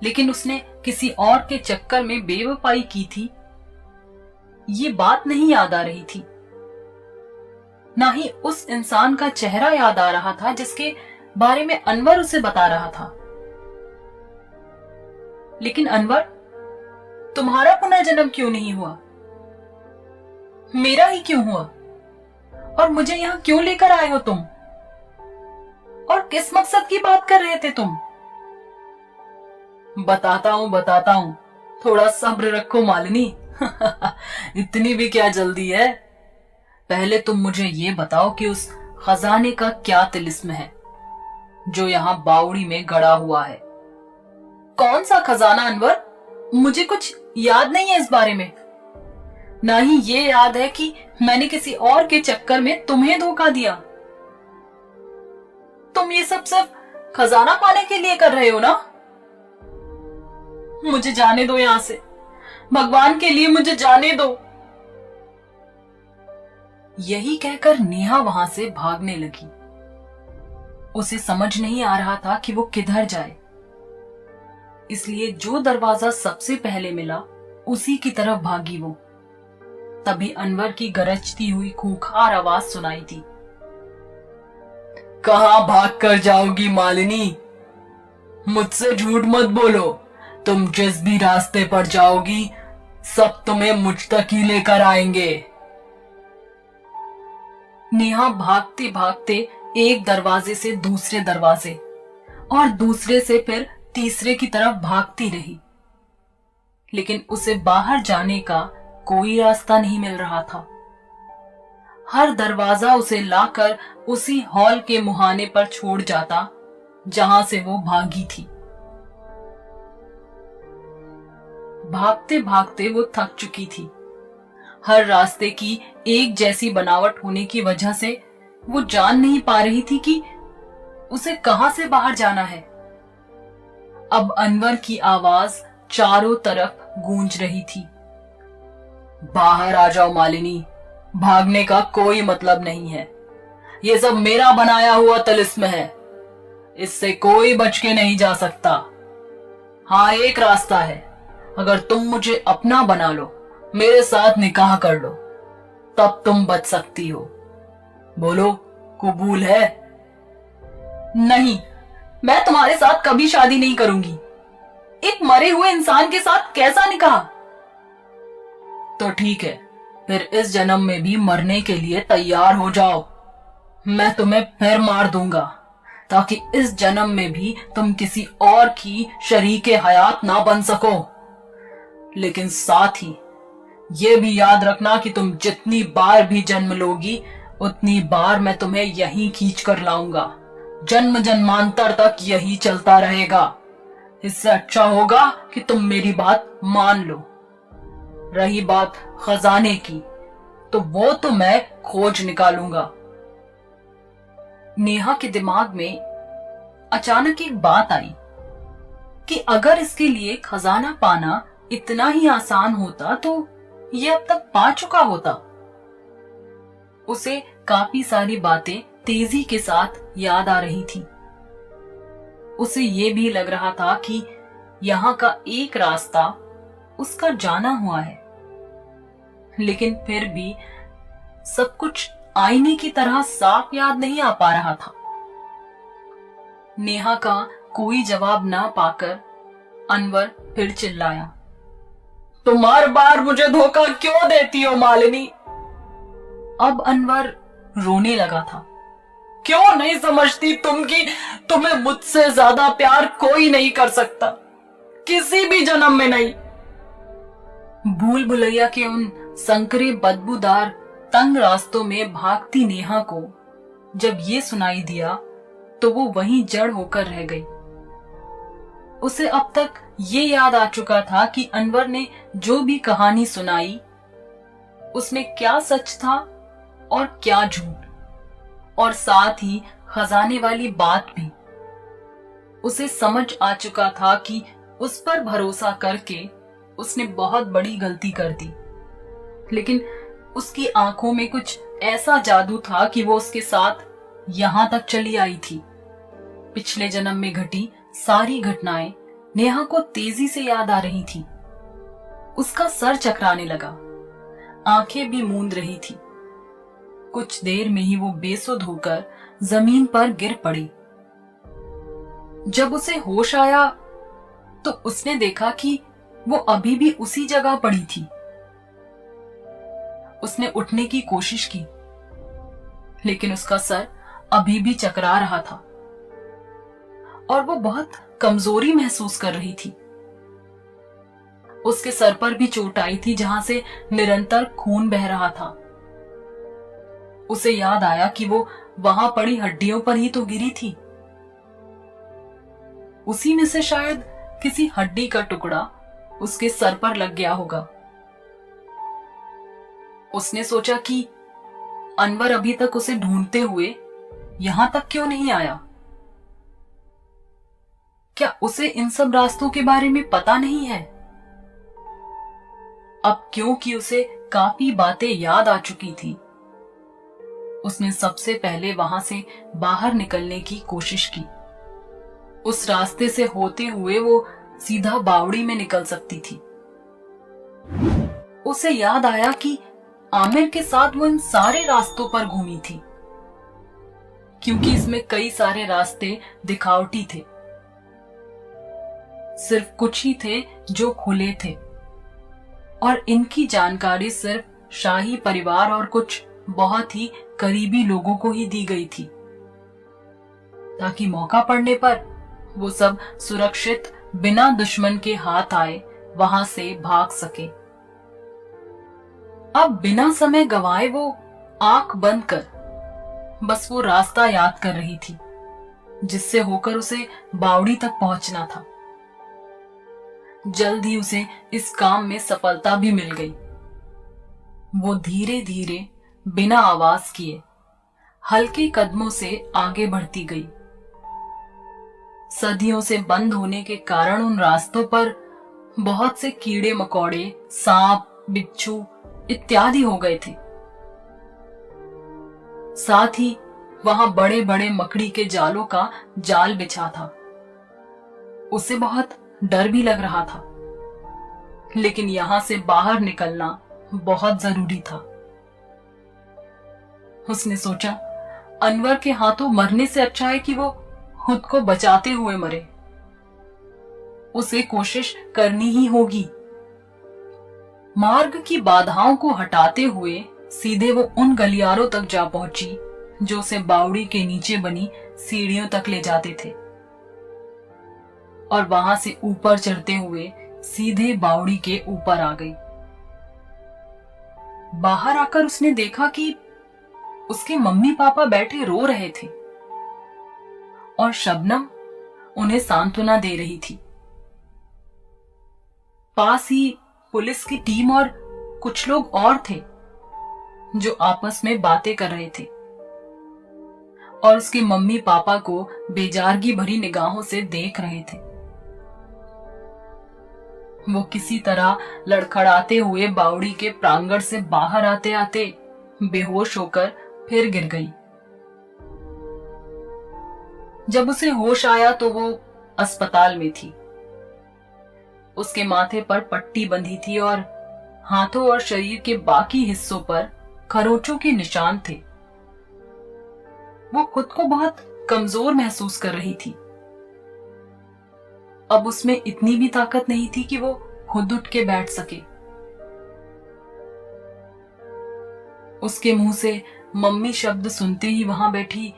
लेकिन उसने किसी और के चक्कर में बेवफाई की थी, ये बात नहीं याद आ रही थी। ना ही उस इंसान का चेहरा याद आ रहा था जिसके बारे में अनवर उसे बता रहा था। लेकिन अनवर, तुम्हारा पुनर्जन्म क्यों नहीं हुआ? मेरा ही क्यों हुआ? और मुझे यहां क्यों लेकर आए हो तुम? और किस मकसद की बात कर रहे थे तुम? बताता हूं, थोड़ा सब्र रखो मालिनी। इतनी भी क्या जल्दी है? पहले तुम मुझे ये बताओ कि उस खजाने का क्या तिलिस्म है जो यहाँ बावड़ी में गड़ा हुआ है। कौन सा खजाना अनवर? मुझे कुछ याद नहीं है इस बारे में। ना ही ये याद है कि मैंने किसी और के चक्कर में तुम्हें धोखा दिया। तुम ये सब सिर्फ खजाना पाने के लिए कर रहे हो ना? मुझे जाने दो यहां से, भगवान के लिए मुझे जाने दो। यही कहकर नेहा वहां से भागने लगी। उसे समझ नहीं आ रहा था कि वो किधर जाए, इसलिए जो दरवाजा सबसे पहले मिला उसी की तरफ भागी वो। तभी अनवर की गरजती हुई खूंखार आवाज सुनाई दी। कहां भाग कर जाओगी मालिनी? मुझसे झूठ मत बोलो। तुम जिस भी रास्ते पर जाओगी सब तुम्हें मुझ तक ही लेकर आएंगे। नेहा भागते भागते एक दरवाजे से दूसरे दरवाजे और दूसरे से फिर तीसरे की तरफ भागती रही, लेकिन उसे बाहर जाने का कोई रास्ता नहीं मिल रहा था। हर दरवाजा उसे लाकर उसी हॉल के मुहाने पर छोड़ जाता जहां से वो भागी थी। भागते भागते वो थक चुकी थी। हर रास्ते की एक जैसी बनावट होने की वजह से वो जान नहीं पा रही थी कि उसे कहां से बाहर जाना है। अब अनवर की आवाज चारों तरफ गूंज रही थी। बाहर आ जाओ मालिनी, भागने का कोई मतलब नहीं है। ये सब मेरा बनाया हुआ तिलिस्म है, इससे कोई बच के नहीं जा सकता। हाँ, एक रास्ता है, अगर तुम मुझे अपना बना लो, मेरे साथ निकाह कर लो, तब तुम बच सकती हो। बोलो, कबूल है? नहीं, मैं तुम्हारे साथ कभी शादी नहीं करूंगी। एक मरे हुए इंसान के साथ कैसा निकाह? तो ठीक है, फिर इस जन्म में भी मरने के लिए तैयार हो जाओ। मैं तुम्हें फिर मार दूंगा ताकि इस जन्म में भी तुम किसी और की शरीके हयात ना बन सको। लेकिन साथ ही ये भी याद रखना कि तुम जितनी बार भी जन्म लोगी उतनी बार मैं तुम्हें यहीं खींच कर लाऊंगा। जन्म जन्मांतर तक यही चलता रहेगा। इससे अच्छा होगा कि तुम मेरी बात मान लो। रही बात खजाने की, तो वो तो मैं खोज निकालूंगा। नेहा के दिमाग में अचानक एक बात आई कि अगर इसके लिए खजाना पाना इतना ही आसान होता तो ये अब तक पा चुका होता। उसे काफी सारी बातें तेजी के साथ याद आ रही थी। उसे ये भी लग रहा था कि यहाँ का एक रास्ता उसका जाना हुआ है, लेकिन फिर भी सब कुछ आईने की तरह साफ याद नहीं आ पा रहा था। नेहा का कोई जवाब ना पाकर अनवर फिर चिल्लाया, तुम हर बार मुझे धोखा क्यों देती हो मालिनी? अब अनवर रोने लगा था। क्यों नहीं समझती तुम कि तुम्हें मुझसे ज्यादा प्यार कोई नहीं कर सकता, किसी भी जन्म में नहीं। भूल भुलैया के उन संकरे बदबूदार तंग रास्तों में भागती नेहा को जब ये सुनाई दिया तो वो वहीं जड़ होकर रह गई। उसे अब तक ये याद आ चुका था कि अनवर ने जो भी कहानी सुनाई उसमें क्या सच था और क्या झूठ, और साथ ही खजाने वाली बात भी। उसे समझ आ चुका था कि उस पर भरोसा करके उसने बहुत बड़ी गलती कर दी, लेकिन उसकी आंखों में कुछ ऐसा जादू था कि वो उसके साथ यहां तक चली आई थी। पिछले जन्म में घटी सारी घटनाएं नेहा को तेजी से याद आ रही थी। उसका सर चकराने लगा, आंखें भी मूंद रही थी। कुछ देर में ही वो बेसुध होकर जमीन पर गिर पड़ी। जब उसे होश आया तो उसने देखा कि वो अभी भी उसी जगह पड़ी थी। उसने उठने की कोशिश की, लेकिन उसका सर अभी भी चकरा रहा था और वो बहुत कमजोरी महसूस कर रही थी। उसके सर पर भी चोट आई थी, जहां से निरंतर खून बह रहा था। उसे याद आया कि वो वहां पड़ी हड्डियों पर ही तो गिरी थी। उसी में से शायद किसी हड्डी का टुकड़ा उसके सर पर लग गया होगा। उसने सोचा कि अनवर अभी तक उसे ढूंढते हुए यहां तक क्यों नहीं आया। क्या उसे इन सब रास्तों के बारे में पता नहीं है? अब क्योंकि उसे काफी बातें याद आ चुकी थी, उसने सबसे पहले वहां से बाहर निकलने की कोशिश की। उस रास्ते से होते हुए वो सीधा बावड़ी में निकल सकती थी। उसे याद आया कि आमिर के साथ वो इन सारे रास्तों पर घूमी थी, क्योंकि इसमें कई सारे रास्ते दिखावटी थे। सिर्फ कुछ ही थे जो खुले थे, और इनकी जानकारी सिर्फ शाही परिवार और कुछ बहुत ही करीबी लोगों को ही दी गई थी, ताकि मौका पड़ने पर वो सब सुरक्षित बिना दुश्मन के हाथ आए वहां से भाग सके। अब बिना समय गवाए वो आंख बंद कर बस वो रास्ता याद कर रही थी, जिससे होकर उसे बावड़ी तक पहुंचना था। जल्द ही उसे इस काम में सफलता भी मिल गई। वो धीरे धीरे बिना आवाज किए हल्के कदमों से आगे बढ़ती गई। सदियों से बंद होने के कारण उन रास्तों पर बहुत से कीड़े मकोड़े, सांप, बिच्छू इत्यादि हो गए थे। साथ ही वहां बड़े बड़े मकड़ी के जालों का जाल बिछा था। उसे बहुत डर भी लग रहा था, लेकिन यहां से बाहर निकलना बहुत जरूरी था। उसने सोचा, अनवर के हाथों मरने से अच्छा है कि वो खुद को बचाते हुए मरे। उसे कोशिश करनी ही होगी। मार्ग की बाधाओं को हटाते हुए सीधे वो उन गलियारों तक जा पहुंची जो उसे बावड़ी के नीचे बनी सीढ़ियों तक ले जाते थे, और वहां से ऊपर चढ़ते हुए सीधे बावड़ी के ऊपर आ गई। बाहर आकर उसने देखा कि उसके मम्मी पापा बैठे रो रहे थे, और शबनम उन्हें सांत्वना दे रही थी। पास ही पुलिस की टीम और कुछ लोग और थे जो आपस में बातें कर रहे थे, और उसके मम्मी पापा को बेजारगी भरी निगाहों से देख रहे थे। वो किसी तरह लड़खड़ाते हुए बावड़ी के प्रांगण से बाहर आते आते बेहोश होकर फिर गिर गई। जब उसे होश आया तो वो अस्पताल में थी। उसके माथे पर पट्टी बंधी थी और हाथों और शरीर के बाकी हिस्सों पर खरोंचों के निशान थे। वो खुद को बहुत कमजोर महसूस कर रही थी। अब उसमें इतनी भी ताकत नहीं थी कि वो खुद उठ के बैठ सके। उसके मुंह से मम्मी शब्द सुनते ही वहां बैठी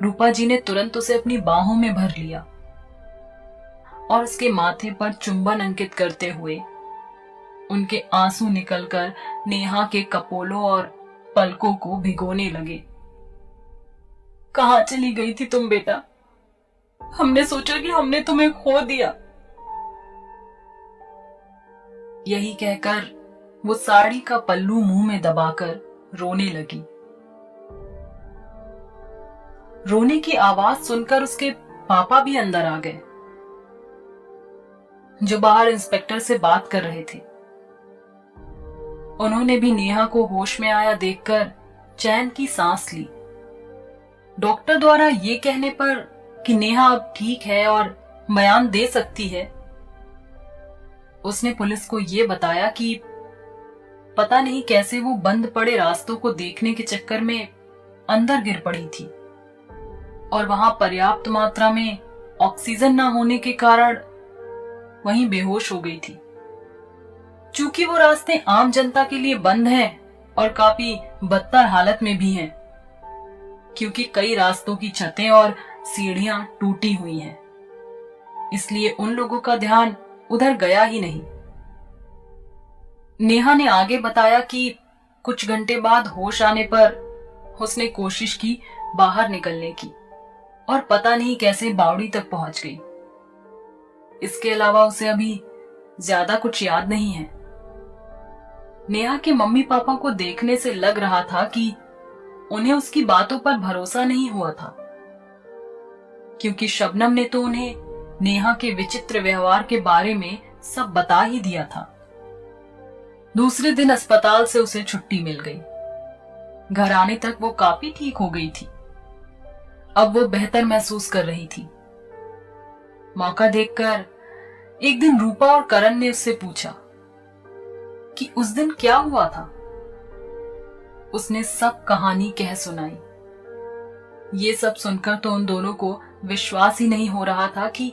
रूपा जी ने तुरंत उसे अपनी बाहों में भर लिया और उसके माथे पर चुंबन अंकित करते हुए उनके आंसू निकलकर नेहा के कपोलों और पलकों को भिगोने लगे। कहां चली गई थी तुम बेटा? हमने सोचा कि हमने तुम्हें खो दिया। यही कहकर वो साड़ी का पल्लू मुंह में दबाकर रोने लगी। रोने की आवाज सुनकर उसके पापा भी अंदर आ गए, जो बाहर इंस्पेक्टर से बात कर रहे थे। उन्होंने भी नेहा को होश में आया देखकर चैन की सांस ली। डॉक्टर द्वारा ये कहने पर कि नेहा अब ठीक है और बयान दे सकती है, उसने पुलिस को ये बताया कि पता नहीं कैसे वो बंद पड़े रास्तों को देखने के चक्कर में अंदर गिर पड़ी थी और वहां पर्याप्त मात्रा में ऑक्सीजन ना होने के कारण वहीं बेहोश हो गई थी। चूंकि वो रास्ते आम जनता के लिए बंद हैं और काफी बदतर हालत में भी हैं, क्योंकि कई रास्तों की छतें और सीढ़ियां टूटी हुई हैं, इसलिए उन लोगों का ध्यान उधर गया ही नहीं। नेहा ने आगे बताया कि कुछ घंटे बाद होश आने पर उसने कोशिश की बाहर निकलने की और पता नहीं कैसे बावड़ी तक पहुंच गई। इसके अलावा उसे अभी ज्यादा कुछ याद नहीं है। नेहा के मम्मी पापा को देखने से लग रहा था कि उन्हें उसकी बातों पर भरोसा नहीं हुआ था, क्योंकि शबनम ने तो उन्हें नेहा के विचित्र व्यवहार के बारे में सब बता ही दिया था। दूसरे दिन अस्पताल से उसे छुट्टी मिल गई। घर आने तक वो काफी ठीक हो गई थी। अब वो बेहतर महसूस कर रही थी। मौका देखकर एक दिन रूपा और करण ने उससे पूछा कि उस दिन क्या हुआ था। उसने सब कहानी कह सुनाई। ये सब सुनकर तो उन दोनों को विश्वास ही नहीं हो रहा था कि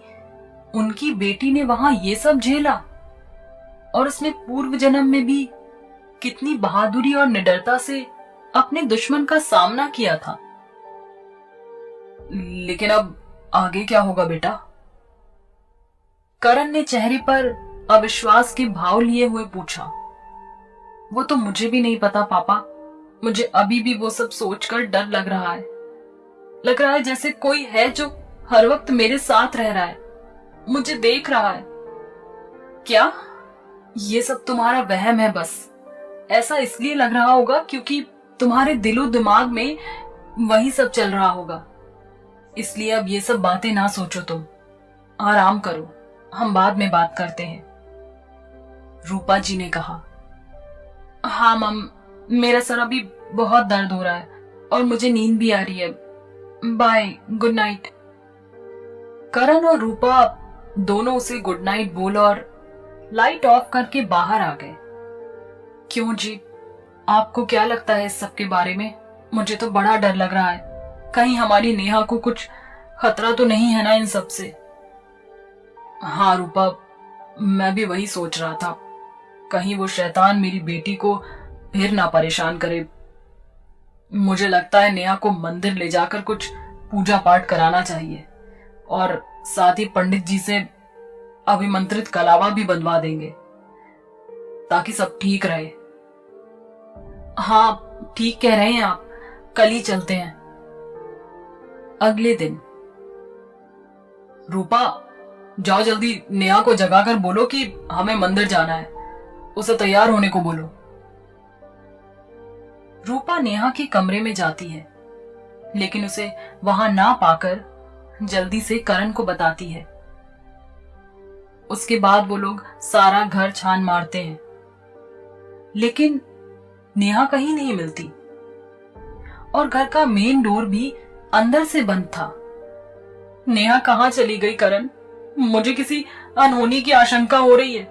उनकी बेटी ने वहां ये सब झेला और उसने पूर्व जन्म में भी कितनी बहादुरी और निडरता से अपने दुश्मन का सामना किया था। लेकिन अब आगे क्या होगा बेटा? करण ने चेहरे पर अविश्वास के भाव लिए हुए पूछा। वो तो मुझे भी नहीं पता पापा। मुझे अभी भी वो सब सोचकर डर लग रहा है। लग रहा है जैसे कोई है जो हर वक्त मेरे साथ रह रहा है, मुझे देख रहा है। क्या ये सब तुम्हारा वहम है? बस ऐसा इसलिए लग रहा होगा क्योंकि तुम्हारे दिलो दिमाग में वही सब चल रहा होगा। इसलिए अब ये सब बातें ना सोचो, तुम आराम करो, हम बाद में बात करते हैं, रूपा जी ने कहा। हाँ मम, मेरा सर अभी बहुत दर्द हो रहा है और मुझे नींद भी आ रही है। Bye, good night. करण और रूपा दोनों उसे गुड नाइट बोल और लाइट ऑफ करके बाहर आ गए। क्यों जी, आपको क्या लगता है इस सब के बारे में? मुझे तो बड़ा डर लग रहा है। कहीं हमारी नेहा को कुछ खतरा तो नहीं है ना इन सब से? हाँ रूपा, मैं भी वही सोच रहा था। कहीं वो शैतान मेरी बेटी को फिर ना परेशान करे। मुझे लगता है नेहा को मंदिर ले जाकर कुछ पूजा पाठ कराना चाहिए और साथ ही पंडित जी से अभिमंत्रित कलावा भी बनवा देंगे ताकि सब ठीक रहे। हाँ ठीक कह रहे हैं आप, कल ही चलते हैं। अगले दिन रूपा, जाओ जल्दी नेहा को जगाकर बोलो कि हमें मंदिर जाना है, उसे तैयार होने को बोलो। रूपा नेहा के कमरे में जाती है, लेकिन उसे वहां ना पाकर जल्दी से करण को बताती है। उसके बाद वो लोग सारा घर छान मारते हैं, लेकिन नेहा कहीं नहीं मिलती और घर का मेन डोर भी अंदर से बंद था। नेहा कहाँ चली गई करण? मुझे किसी अनहोनी की आशंका हो रही है।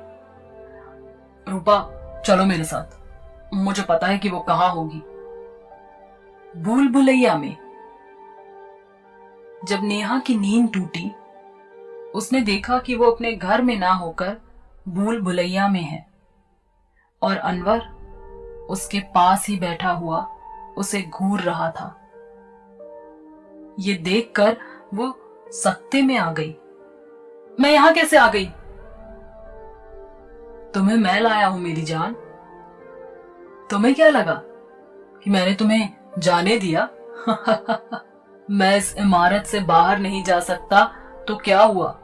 रूपा चलो मेरे साथ, मुझे पता है कि वो कहाँ होगी। भूल भुलैया में। जब नेहा की नींद टूटी, उसने देखा कि वो अपने घर में ना होकर भूल भुलैया में है और अनवर उसके पास ही बैठा हुआ उसे घूर रहा था। ये देखकर वो सख्ते में आ गई। मैं यहां कैसे आ गई? तुम्हें मैं लाया हूं मेरी जान। तुम्हें क्या लगा कि मैंने तुम्हें जाने दिया? मैं इस इमारत से बाहर नहीं जा सकता तो क्या हुआ,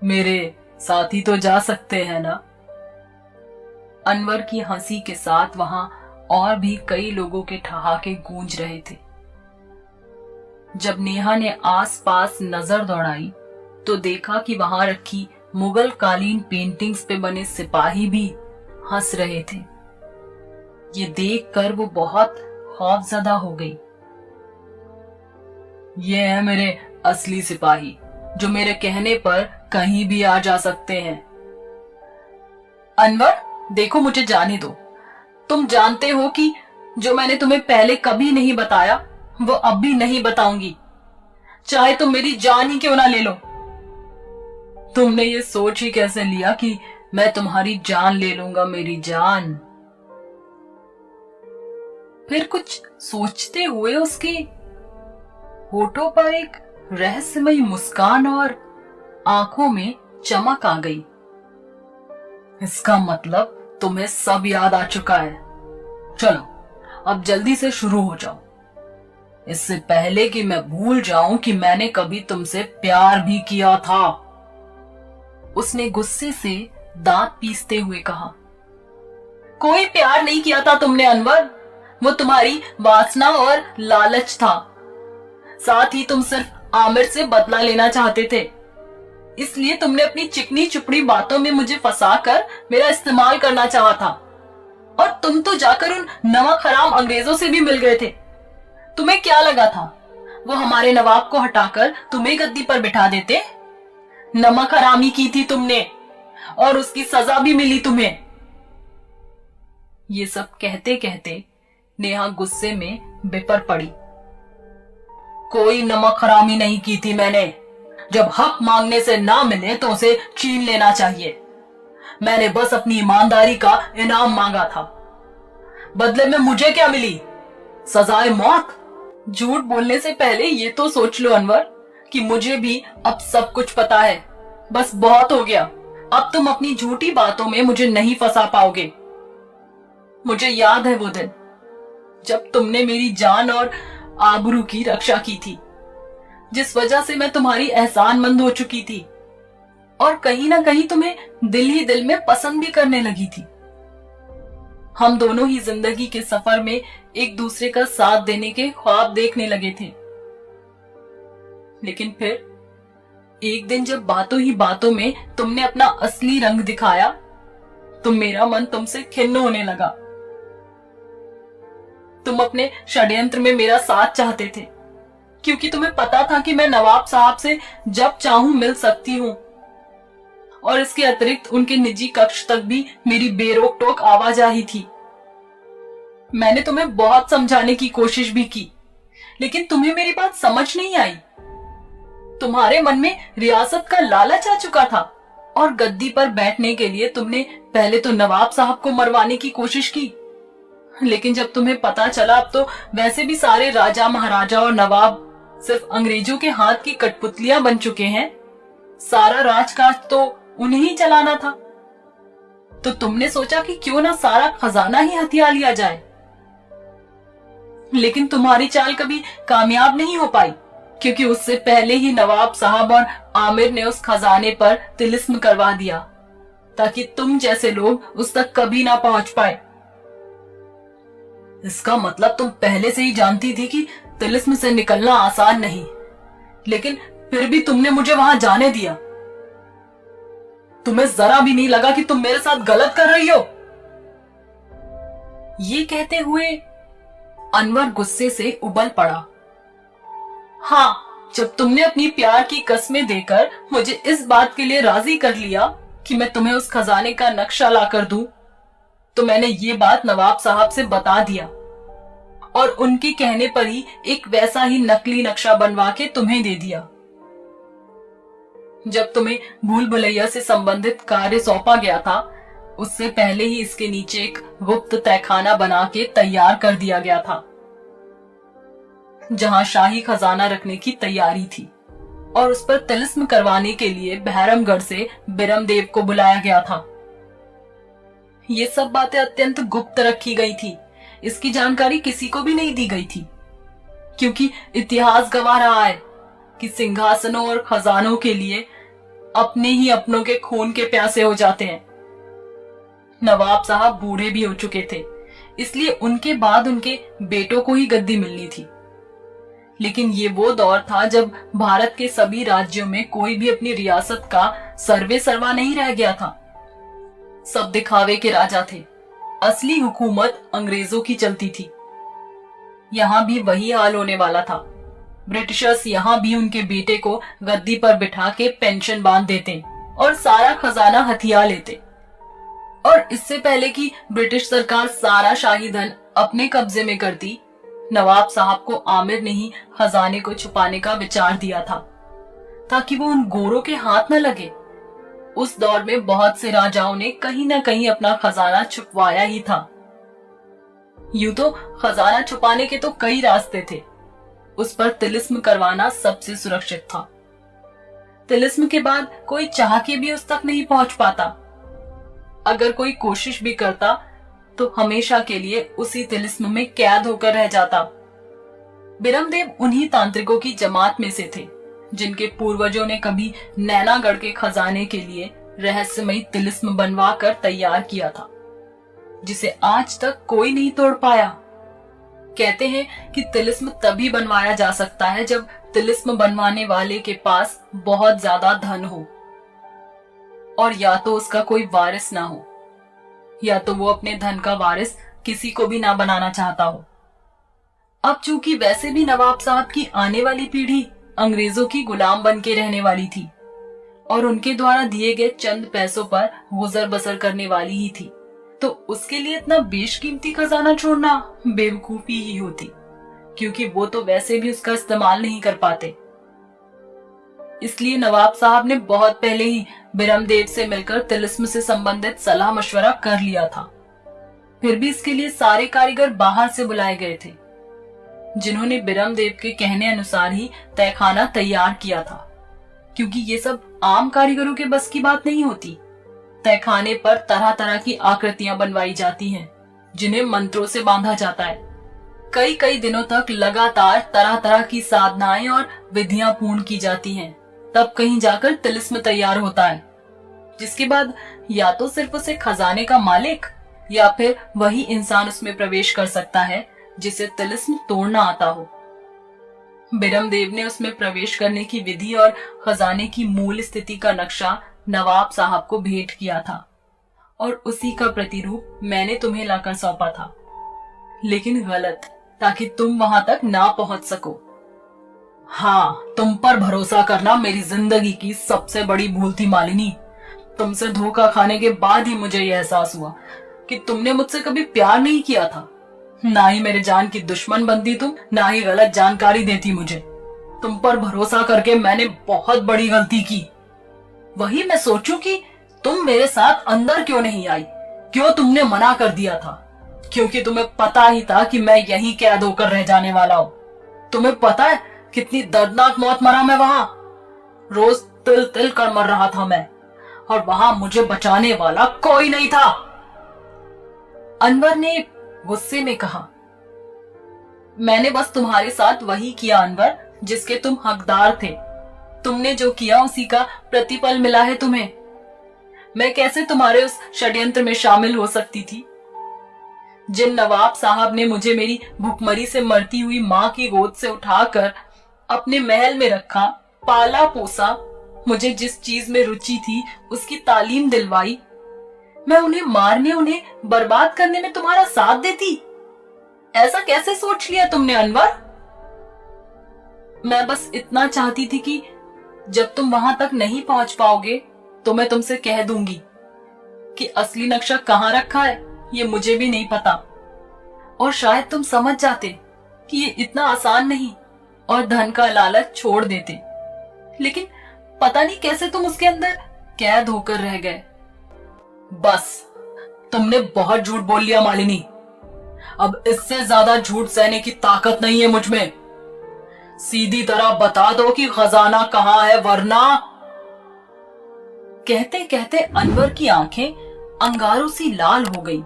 मेरे साथी तो जा सकते हैं ना। अनवर की हंसी के साथ वहां और भी कई लोगों के ठहाके गूंज रहे थे। जब नेहा ने आसपास नजर दौड़ाई तो देखा कि वहां रखी मुगल कालीन पेंटिंग्स पे बने सिपाही भी हंस रहे थे। ये देखकर वो बहुत खौफजदा हो गई। ये है मेरे असली सिपाही जो मेरे कहने पर कहीं भी आ जा सकते हैं। अनवर देखो, मुझे जाने दो। तुम जानते हो कि जो मैंने तुम्हें पहले कभी नहीं बताया वो अब भी नहीं बताऊंगी, चाहे तुम मेरी जान ही क्यों ना ले लो। तुमने ये सोच ही कैसे लिया कि मैं तुम्हारी जान ले लूंगा? मेरी जान। फिर कुछ सोचते हुए उसके होठों पर एक रहस्यमयी मुस्कान और आंखों में चमक आ गई। इसका मतलब तुम्हें सब याद आ चुका है। चलो अब जल्दी से शुरू हो जाओ, इससे पहले कि मैं भूल जाऊं कि मैंने कभी तुमसे प्यार भी किया था। उसने गुस्से से दांत पीसते हुए कहा। कोई प्यार नहीं किया था तुमने अनवर, वो तुम्हारी वासना और लालच था। साथ ही तुम सिर्फ आमिर से बदला लेना चाहते थे, इसलिए तुमने अपनी चिकनी चुपड़ी बातों में मुझे फंसाकर मेरा इस्तेमाल करना चाहा था। और तुम तो जाकर उन नमक हराम अंग्रेजों से भी मिल गए थे। तुम्हें क्या लगा था वो हमारे नवाब को हटाकर तुम्हें गद्दी पर बिठा देते? नमक हरामी की थी तुमने और उसकी सजा भी मिली तुम्हें। ये सब कहते कहते नेहा गुस्से में बिपर पड़ी। कोई नमक हरामी नहीं की थी मैंने। जब हक मांगने से ना मिले तो उसे छीन लेना चाहिए। मैंने बस अपनी ईमानदारी का इनाम मांगा था। बदले में मुझे क्या मिली? सजाए मौत। झूठ बोलने से पहले ये तो सोच लो अनवर कि मुझे भी अब सब कुछ पता है। बस बहुत हो गया। अब तुम अपनी झूठी बातों में मुझे नहीं फंसा पाओगे। मुझे याद है वो दिन जब तुमने मेरी जान और आबरू की रक्षा की थी, जिस वजह से मैं तुम्हारी एहसानमंद हो चुकी थी और कहीं ना कहीं तुम्हें दिल ही दिल में पसंद भी करने लगी थी। हम दोनों ही जिंदगी के सफर में एक दूसरे का साथ देने के ख्वाब देखने लगे थे। लेकिन फिर एक दिन जब बातों ही बातों में तुमने अपना असली रंग दिखाया तो मेरा मन तुमसे खिन्न होने लगा। तुम अपने षड्यंत्र में मेरा साथ चाहते थे क्योंकि तुम्हें पता था कि मैं नवाब साहब से जब चाहूं मिल सकती हूं और इसके अतिरिक्त उनके निजी कक्ष तक भी मेरी बेरोक टोक आवाजाही थी। मैंने तुम्हें बहुत समझाने की कोशिश भी की, लेकिन तुम्हें मेरी बात समझ नहीं आई। तुम्हारे मन में रियासत का लालच आ चुका था और गद्दी पर बैठने के लिए तुमने पहले तो नवाब साहब को मरवाने की कोशिश की, लेकिन जब तुम्हें पता चला अब तो वैसे भी सारे राजा महाराजा और नवाब सिर्फ अंग्रेजों के हाथ की कठपुतलियां बन चुके हैं, सारा राजकाज तो उन्हें ही चलाना था, तो तुमने सोचा कि क्यों ना सारा खजाना ही हथिया लिया जाए। लेकिन तुम्हारी चाल कभी कामयाब नहीं हो पाई क्योंकि उससे पहले ही नवाब साहब और आमिर ने उस खजाने पर तिलिस्म करवा दिया ताकि तुम जैसे लोग उस तक कभी ना पहुंच पाए। इसका मतलब तुम पहले से ही जानती थी कि तिलिस्म से निकलना आसान नहीं, लेकिन फिर भी तुमने मुझे वहां जाने दिया। तुम्हें जरा भी नहीं लगा कि तुम मेरे साथ गलत कर रही हो? ये कहते हुए अनवर गुस्से से उबल पड़ा। हाँ, जब तुमने अपनी प्यार की कस्में देकर मुझे इस बात के लिए राजी कर लिया कि मैं तुम्हें उस खजाने का नक्शा ला कर दूं, तो मैंने ये बात नवाब साहब से बता दिया और उनके कहने पर ही एक वैसा ही नकली नक्शा बनवा के तुम्हें दे दिया। जब तुम्हें भूल भुलैया से संबंधित कार्य सौंपा गया था, उससे पहले ही इसके नीचे एक गुप्त तहखाना बना के तैयार कर दिया गया था जहां शाही खजाना रखने की तैयारी थी और उस पर तिलिस्म करवाने के लिए बहरमगढ़ से बिरमदेव को बुलाया गया था। ये सब बातें अत्यंत गुप्त रखी गई थी। इसकी जानकारी किसी को भी नहीं दी गई थी क्योंकि इतिहास गवाह रहा है कि सिंहासनों और खजानों के लिए अपने ही अपनों के खून के प्यासे हो जाते हैं। नवाब साहब बूढ़े भी हो चुके थे, इसलिए उनके बाद उनके बेटों को ही गद्दी मिलनी थी। लेकिन ये वो दौर था जब भारत के सभी राज्यों में कोई भी अपनी रियासत का सर्वे सर्वा नहीं रह गया था। सब दिखावे के राजा थे। असली हुकूमत अंग्रेजों की चलती थी। यहाँ भी वही हाल होने वाला था। ब्रिटिशर्स यहाँ भी उनके बेटे को गद्दी पर बिठा के पेंशन बांध देते और सारा खजाना हथिया लेते। और इससे पहले कि ब्रिटिश सरकार सारा शाही धन अपने कब्जे में करती, नवाब साहब को आमिर ने ही खजाने को छुपाने का विचार दिया था ताकि वो उन गोरों के हाथ न लगे। उस दौर में बहुत से राजाओं ने कहीं न कहीं अपना खजाना छुपवाया ही था। यूं तो खजाना छुपाने के तो कई रास्ते थे, उस पर तिलिस्म करवाना सबसे सुरक्षित था। तिलिस्म के बाद कोई चाह के भी उस तक नहीं पहुंच पाता। अगर कोई कोशिश भी करता तो हमेशा के लिए उसी तिलिस्म में कैद होकर रह जाता। बिरमदेव उन्हीं तांत्रिकों की जमात में से थे जिनके पूर्वजों ने कभी नैनागढ़ के खजाने के लिए रहस्यमयी तिलिस्म बनवा कर तैयार किया था, जिसे आज तक कोई नहीं तोड़ पाया। कहते हैं कि तिलिस्म तभी बनवाया जा सकता है जब तिलिस्म बनवाने वाले के पास बहुत ज्यादा धन हो, और या तो उसका कोई वारिस ना हो, या तो वो अपने धन का वारिस किसी को भी ना बनाना चाहता हो। अब चूंकि वैसे भी नवाब साहब की आने वाली पीढ़ी अंग्रेजों की गुलाम बन के रहने वाली थी और उनके द्वारा दिए गए चंद पैसों पर गुजर बसर करने वाली ही थी, तो उसके लिए इतना बेशकीमती खजाना छोड़ना बेवकूफी ही होती, क्योंकि वो तो वैसे भी उसका इस्तेमाल नहीं कर पाते। इसलिए नवाब साहब ने बहुत पहले ही बिरमदेव से मिलकर तिलिस्म से संबंधित सलाह मशवरा कर लिया था। फिर भी इसके लिए सारे कारीगर बाहर से बुलाए गए थे, जिन्होंने बिरमदेव के कहने अनुसार ही तहखाना तैयार किया था, क्योंकि ये सब आम कारीगरों के बस की बात नहीं होती। तहखाने पर तरह तरह की आकृतियां बनवाई जाती हैं, जिन्हें मंत्रों से बांधा जाता है। कई कई दिनों तक लगातार तरह तरह की साधनाएं और विधियां पूर्ण की जाती हैं, तब कहीं जाकर तिलिस्म तैयार होता है, जिसके बाद या तो सिर्फ उसे खजाने का मालिक या फिर वही इंसान उसमें प्रवेश कर सकता है जिसे तिलिस्म तोड़ना आता हो। बिरमदेव ने उसमें प्रवेश करने की विधि और खजाने की मूल स्थिति का नक्शा नवाब साहब को भेंट किया था, और उसी का प्रतिरूप मैंने तुम्हें लाकर सौंपा था, लेकिन गलत, ताकि तुम वहां तक ना पहुंच सको। हाँ, तुम पर भरोसा करना मेरी जिंदगी की सबसे बड़ी भूल थी मालिनी। तुमसे धोखा खाने के बाद ही मुझे यह एहसास हुआ कि तुमने मुझसे कभी प्यार नहीं किया था। ना ही मेरे जान की दुश्मन बनती तुम, ना ही गलत जानकारी देती मुझे। तुम पर भरोसा करके मैंने बहुत बड़ी गलती की। वही मैं सोचूं कि तुम मेरे साथ अंदर क्यों नहीं आई, क्यों तुमने मना कर दिया था, क्योंकि तुम्हें पता ही था कि मैं यहीं कैद होकर रह जाने वाला हूं। तुम्हें पता है कितनी दर्दनाक मौत मरा मैं वहां। रोज तिल तिल कर मर रहा था मैं, और वहां मुझे बचाने वाला कोई नहीं था। अनवर ने गुस्से में कहा, मैंने बस तुम्हारे साथ वही किया अनवर जिसके तुम हकदार थे। तुमने जो किया उसी का प्रतिफल मिला है तुम्हें। मैं कैसे तुम्हारे उस षड्यंत्र में शामिल हो सकती थी? जिन नवाब साहब ने मुझे मेरी भुखमरी से मरती हुई माँ की गोद से उठाकर अपने महल में रखा, पाला पोसा, मुझे जिस चीज में रुचि थी उसकी तालीम दिलवाई, मैं उन्हें मारने, उन्हें बर्बाद करने में तुम्हारा साथ देती? ऐसा कैसे सोच लिया तुमने अनवर? मैं बस इतना चाहती थी कि जब तुम वहां तक नहीं पहुंच पाओगे तो मैं तुमसे कह दूंगी कि असली नक्शा कहां रखा है ये मुझे भी नहीं पता, और शायद तुम समझ जाते कि ये इतना आसान नहीं और धन का लालच छोड़ देते। लेकिन पता नहीं कैसे तुम उसके अंदर कैद होकर रह गए। बस, तुमने बहुत झूठ बोल लिया मालिनी। अब इससे ज्यादा झूठ सहने की ताकत नहीं है मुझ में। सीधी तरह बता दो कि खजाना कहां है, वरना। कहते कहते अनवर की आंखें अंगारों सी लाल हो गईं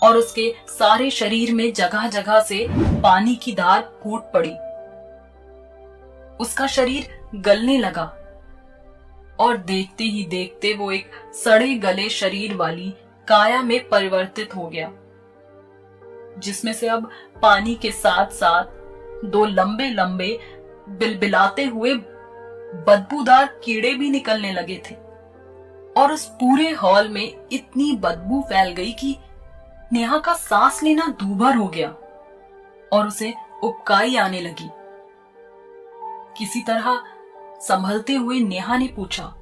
और उसके सारे शरीर में जगह जगह से पानी की धार फूट पड़ी। उसका शरीर गलने लगा और देखते ही देखते वो एक सड़े गले शरीर वाली काया में परिवर्तित हो गया, जिसमें से अब पानी के साथ साथ दो लंबे लंबे बिलबिलाते हुए बदबूदार कीड़े भी निकलने लगे थे। और उस पूरे हॉल में इतनी बदबू फैल गई कि नेहा का सांस लेना दूभर हो गया और उसे उबकाई आने लगी। किसी तरह संभलते हुए नेहा ने पूछा,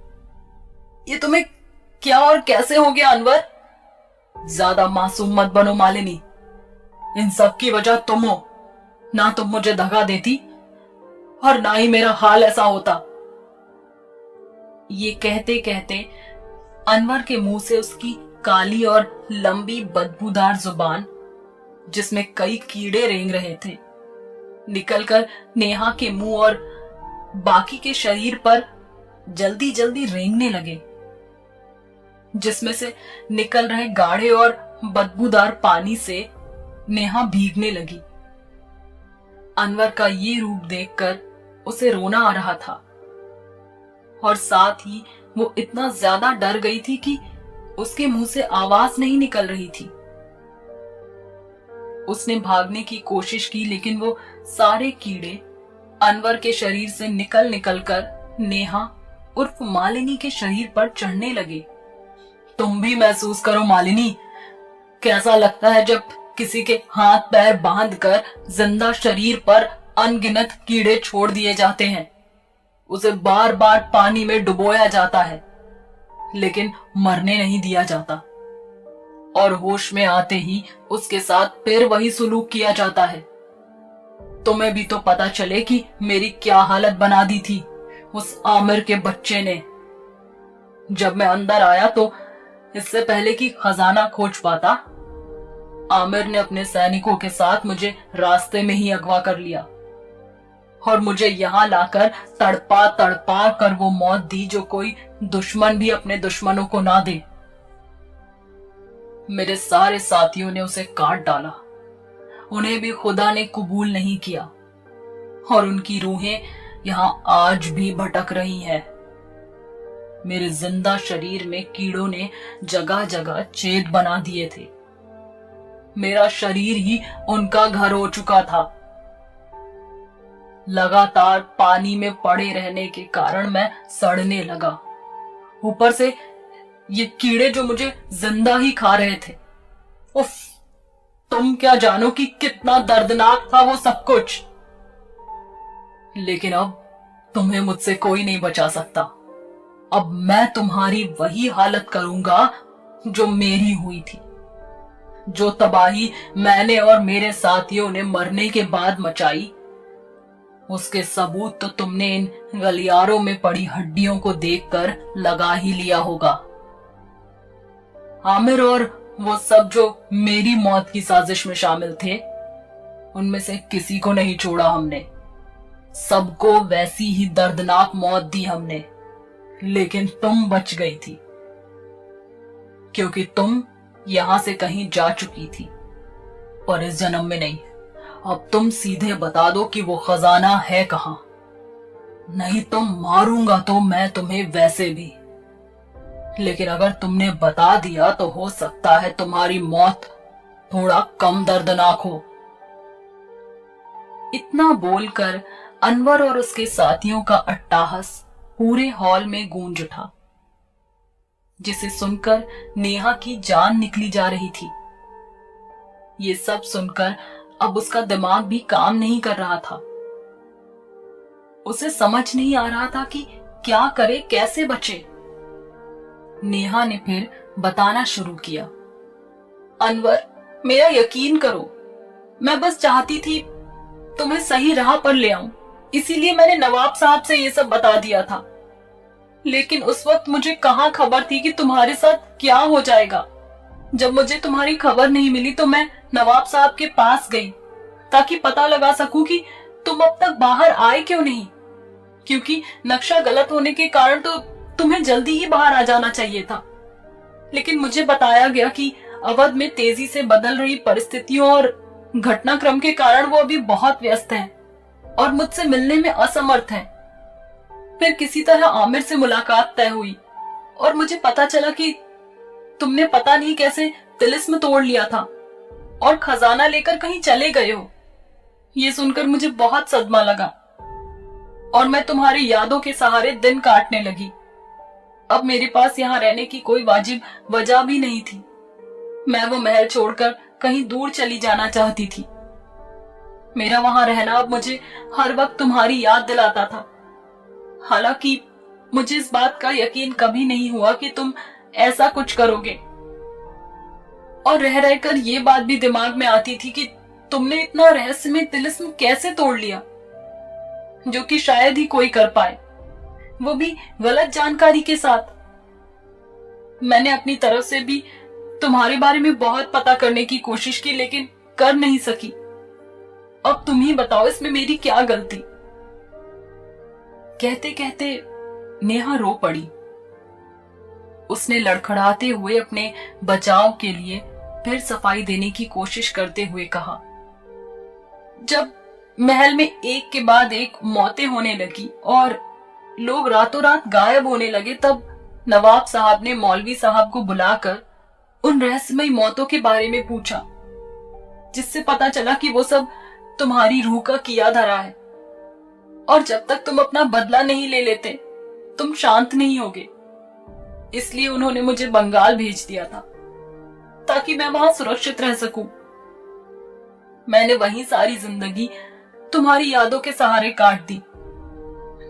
ये तुम्हें क्या और कैसे हो गया अनवर? ज्यादा मासूम मत बनो मालिनी। इन सब की वजह तुम हो। ना तुम मुझे दगा देती और ना ही मेरा हाल ऐसा होता। ये कहते कहते अनवर के मुंह से उसकी काली और लंबी बदबूदार जुबान, जिसमें कई कीड़े रेंग रहे थे, निकलकर नेहा के मुंह और बाकी के शरीर पर जल्दी जल्दी रेंगने लगे। जिसमें से निकल रहे गाढ़े और बदबूदार पानी से नेहा भीगने लगी। अनवर का ये रूप देखकर उसे रोना आ रहा था और साथ ही वो इतना ज्यादा डर गई थी कि उसके मुंह से आवाज नहीं निकल रही थी। उसने भागने की कोशिश की, लेकिन वो सारे कीड़े अनवर के शरीर से निकल निकल कर नेहा उर्फ मालिनी के शरीर पर चढ़ने लगे। तुम भी महसूस करो मालिनी, कैसा लगता है जब किसी के हाथ पैर बांधकर जिंदा शरीर पर अनगिनत कीड़े छोड़ दिए जाते हैं। उसे बार बार पानी में डुबोया जाता है, लेकिन मरने नहीं दिया जाता, और होश में आते ही उसके साथ फिर वही सुलूक किया जाता है। तुम्हें भी तो पता चले कि मेरी क्या हालत बना दी थी उस आमिर के बच्चे ने। जब मैं अंदर आया तो इससे पहले कि खजाना खोज पाता, आमिर ने अपने सैनिकों के साथ मुझे रास्ते में ही अगवा कर लिया और मुझे यहां लाकर तड़पा तड़पा कर वो मौत दी जो कोई दुश्मन भी अपने दुश्मनों को ना दे। मेरे सारे साथियों ने उसे काट डाला, उन्हें भी खुदा ने कबूल नहीं किया और उनकी रूहें यहां आज भी भटक रही हैं। मेरे जिंदा शरीर में कीड़ों ने जगह जगह छेद बना दिए थे। मेरा शरीर ही उनका घर हो चुका था। लगातार पानी में पड़े रहने के कारण मैं सड़ने लगा। ऊपर से ये कीड़े जो मुझे जिंदा ही खा रहे थे। उफ, तुम क्या जानो कि कितना दर्दनाक था वो सब कुछ। लेकिन अब तुम्हें मुझसे कोई नहीं बचा सकता। अब मैं तुम्हारी वही हालत करूंगा जो मेरी हुई थी। जो तबाही मैंने और मेरे साथियों ने मरने के बाद मचाई, उसके सबूत तो तुमने इन गलियारों में पड़ी हड्डियों को देखकर लगा ही लिया होगा। आमिर और वो सब जो मेरी मौत की साजिश में शामिल थे, उनमें से किसी को नहीं छोड़ा हमने। सबको वैसी ही दर्दनाक मौत दी हमने, लेकिन तुम बच गई थी क्योंकि तुम यहां से कहीं जा चुकी थी, पर इस जन्म में नहीं। अब तुम सीधे बता दो कि वो खजाना है कहां, नहीं तो मारूंगा तो मैं तुम्हें वैसे भी। लेकिन अगर तुमने बता दिया तो हो सकता है तुम्हारी मौत थोड़ा कम दर्दनाक हो। इतना बोलकर अनवर और उसके साथियों का अट्टहास पूरे हॉल में गूंज उठा, जिसे सुनकर नेहा की जान निकली जा रही थी। ये सब सुनकर अब उसका दिमाग भी काम नहीं कर रहा था। उसे समझ नहीं आ रहा था कि क्या करे, कैसे बचे। नेहा ने फिर बताना शुरू किया। अनवर, मेरा यकीन करो, मैं बस चाहती थी तुम्हें सही राह पर ले आऊं, इसीलिए मैंने नवाब साहब से ये सब बता दिया था। लेकिन उस वक्त मुझे कहां खबर थी कि तुम्हारे साथ क्या हो जाएगा। जब मुझे तुम्हारी खबर नहीं मिली तो मैं नवाब साहब के पास गई ताकि पता लगा सकूं कि तुम अब तक बाहर आए क्यों नहीं, क्योंकि नक्शा गलत होने के कारण तो तुम्हें जल्दी ही बाहर आ जाना चाहिए था। लेकिन मुझे बताया गया कि अवध में तेजी से बदल रही परिस्थितियों और घटनाक्रम के कारण वो अभी बहुत व्यस्त हैं और मुझसे मिलने में असमर्थ हैं। फिर किसी तरह आमिर से मुलाकात तय हुई और मुझे पता चला कि तुमने पता नहीं कैसे तिलिस्म तोड़ लिया था और खजाना लेकर कहीं चले गए हो। ये सुनकर मुझे बहुत सदमा लगा और मैं तुम्हारी यादों के सहारे दिन काटने लगी। अब मेरे पास यहाँ रहने की कोई वाजिब वजह भी नहीं थी। मैं वो महल छोड़कर कहीं दूर चली जाना चाहती थी। मेरा वहां रहना अब मुझे हर वक्त तुम्हारी याद दिलाता था। हालांकि मुझे इस बात का यकीन कभी नहीं हुआ कि तुम ऐसा कुछ करोगे, और रह रहकर ये बात भी दिमाग में आती थी कि तुमने इतना रहस्यमय तिलिस्म कैसे तोड़ लिया, जो कि शायद ही कोई कर पाए, वो भी गलत जानकारी के साथ। मैंने अपनी तरफ से भी तुम्हारे बारे में बहुत पता करने की कोशिश की, लेकिन कर नहीं सकी। अब तुम ही बताओ, इसमें मेरी क्या गलती। कहते कहते नेहा रो पड़ी। उसने लड़खड़ाते हुए अपने बचाव के लिए फिर सफाई देने की कोशिश करते हुए कहा। जब महल में एक के बाद एक मौतें होने लगी और लोग रातों रात गायब होने लगे, तब नवाब साहब ने मौलवी साहब को बुलाकर उन रहस्यमयी मौतों के बारे में पूछा, जिससे पता चला कि वो सब तुम्हारी रूह का किया धरा है और जब तक तुम अपना बदला नहीं ले लेते तुम शांत नहीं होगे। इसलिए उन्होंने मुझे बंगाल भेज दिया था ताकि मैं वहां सुरक्षित रह सकूं। मैंने वहीं सारी जिंदगी तुम्हारी यादों के सहारे काट दी,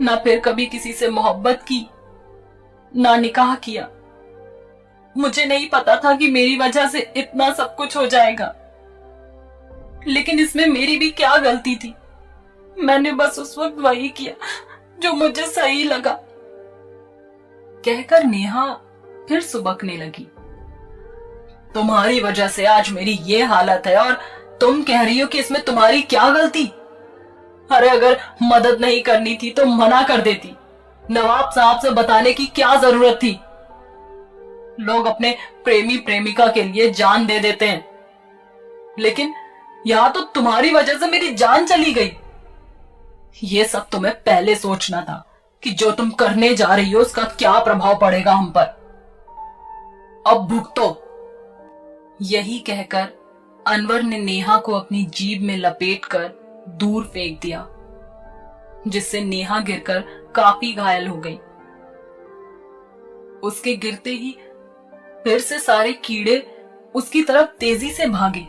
ना फिर कभी किसी से मोहब्बत की, ना निकाह किया। मुझे नहीं पता था कि मेरी वजह से इतना सब कुछ हो जाएगा, लेकिन इसमें मेरी भी क्या गलती थी। मैंने बस उस वक्त वही किया जो मुझे सही लगा। कहकर नेहा फिर सुबकने लगी। तुम्हारी वजह से आज मेरी ये हालत है और तुम कह रही हो कि इसमें तुम्हारी क्या गलती। अरे अगर मदद नहीं करनी थी तो मना कर देती, नवाब साहब से बताने की क्या जरूरत थी। लोग अपने प्रेमी प्रेमिका के लिए जान दे देते हैं, लेकिन यहां तो तुम्हारी वजह से मेरी जान चली गई। ये सब तुम्हें पहले सोचना था कि जो तुम करने जा रही हो उसका क्या प्रभाव पड़ेगा हम पर। अब भुगतो। यही कहकर अनवर ने नेहा को अपनी जीभ में लपेटकर दूर फेंक दिया, जिससे नेहा गिरकर काफी घायल हो गई। उसके गिरते ही फिर से सारे कीड़े उसकी तरफ तेजी से भागे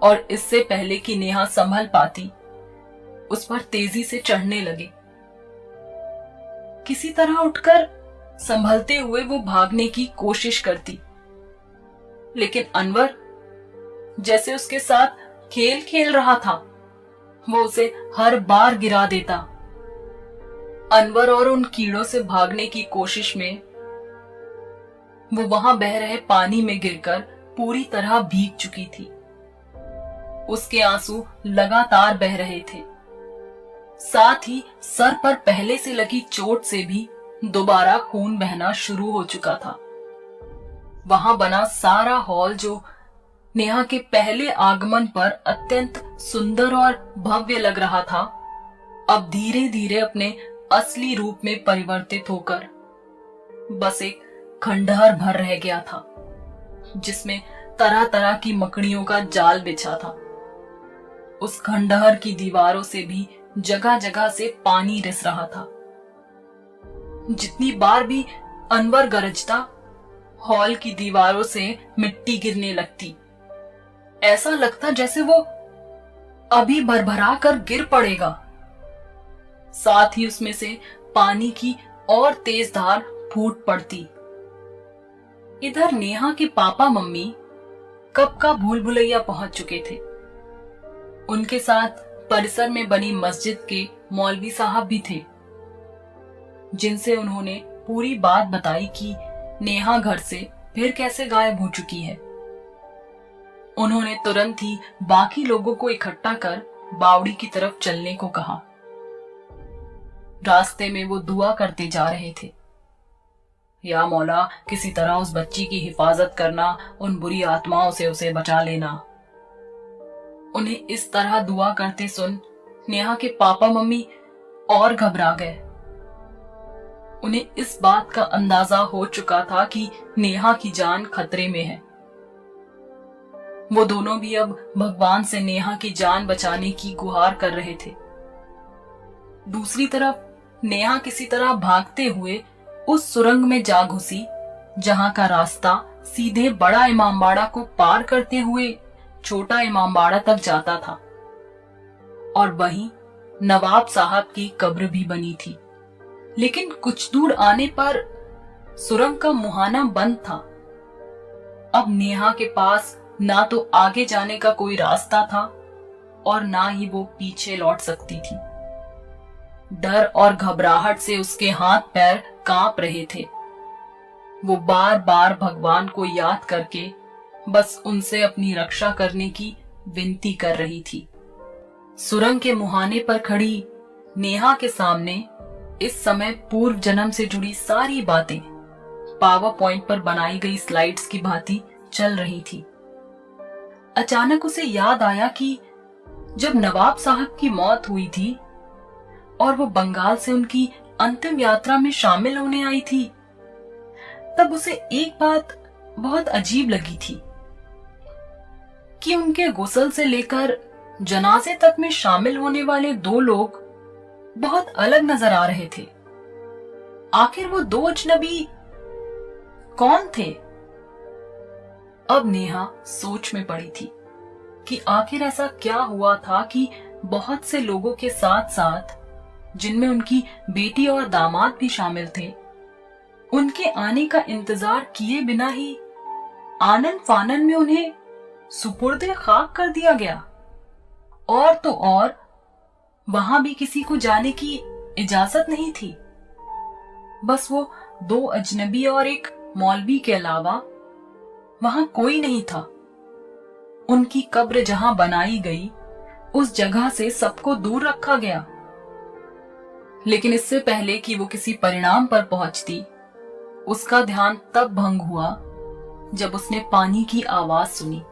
और इससे पहले कि नेहा संभल पाती उस पर तेजी से चढ़ने लगे। किसी तरह उठकर संभलते हुए वो भागने की कोशिश करती, लेकिन अनवर जैसे उसके साथ खेल खेल रहा था, वो उसे हर बार गिरा देता। अनवर और उन कीड़ों से भागने की कोशिश में वो वहां बह रहे पानी में गिरकर पूरी तरह भीग चुकी थी। उसके आंसू लगातार बह रहे थे, साथ ही सर पर पहले से लगी चोट से भी दोबारा खून बहना शुरू हो चुका था। वहां बना सारा हॉल, जो नेहा के पहले आगमन पर अत्यंत सुंदर और भव्य लग रहा था, अब धीरे धीरे अपने असली रूप में परिवर्तित होकर बस एक खंडहर भर रह गया था, जिसमें तरह तरह की मकड़ियों का जाल बिछा था। उस खंडहर की दीवारों से भी जगह जगह से पानी रिस रहा था। जितनी बार भी अनवर गरजता, हॉल की दीवारों से मिट्टी गिरने लगती। ऐसा लगता जैसे वो अभी भरभरा कर गिर पड़ेगा। साथ ही उसमें से पानी की और तेज धार फूट पड़ती। इधर नेहा के पापा मम्मी कब का भूल भुलैया पहुंच चुके थे। उनके साथ परिसर में बनी मस्जिद के मौलवी साहब भी थे, जिनसे उन्होंने पूरी बात बताई कि नेहा घर से फिर कैसे गायब हो चुकी है। उन्होंने तुरंत ही बाकी लोगों को इकट्ठा कर बावड़ी की तरफ चलने को कहा। रास्ते में वो दुआ करते जा रहे थे, या मौला किसी तरह उस बच्ची की हिफाजत करना, उन बुरी आत्माओं से उसे बचा लेना। उन्हें इस तरह दुआ करते सुन नेहा के पापा मम्मी और घबरा गए। उन्हें इस बात का अंदाजा हो चुका था कि नेहा की जान खतरे में है। वो दोनों भी अब भगवान से नेहा की जान बचाने की गुहार कर रहे थे। दूसरी तरफ नेहा किसी तरह भागते हुए उस सुरंग में जा घुसी, जहां का रास्ता सीधे बड़ा इमामबाड़ा को पार करते हुए छोटा इमामबाड़ा तक जाता था, और वहीं नवाब साहब की कब्र भी बनी थी। लेकिन कुछ दूर आने पर सुरंग का मुहाना बंद था। अब नेहा के पास ना तो आगे जाने का कोई रास्ता था और ना ही वो पीछे लौट सकती थी। डर और घबराहट से उसके हाथ पैर कांप रहे थे। वो बार बार भगवान को याद करके बस उनसे अपनी रक्षा करने की विनती कर रही थी। सुरंग के मुहाने पर खड़ी नेहा के सामने इस समय पूर्व जन्म से जुड़ी सारी बातें पावर पॉइंट पर बनाई गई स्लाइड्स की भांति चल रही थी। अचानक उसे याद आया कि जब नवाब साहब की मौत हुई थी और वो बंगाल से उनकी अंतिम यात्रा में शामिल होने आई थी, तब उसे एक बात बहुत अजीब लगी थी कि उनके गुस्ल से लेकर जनाजे तक में शामिल होने वाले दो लोग बहुत अलग नजर आ रहे थे। आखिर वो दो अजनबी कौन थे? अब नेहा सोच में पड़ी थी कि आखिर ऐसा क्या हुआ था कि बहुत से लोगों के साथ साथ, जिनमें उनकी बेटी और दामाद भी शामिल थे, उनके आने का इंतजार किए बिना ही आनन फानन में उन्हें सुपुर्दे खाक कर दिया गया। और तो और वहां भी किसी को जाने की इजाजत नहीं थी। बस वो दो अजनबी और एक मौलवी के अलावा वहां कोई नहीं था। उनकी कब्र जहां बनाई गई, उस जगह से सबको दूर रखा गया। लेकिन इससे पहले कि वो किसी परिणाम पर पहुंचती, उसका ध्यान तब भंग हुआ जब उसने पानी की आवाज सुनी।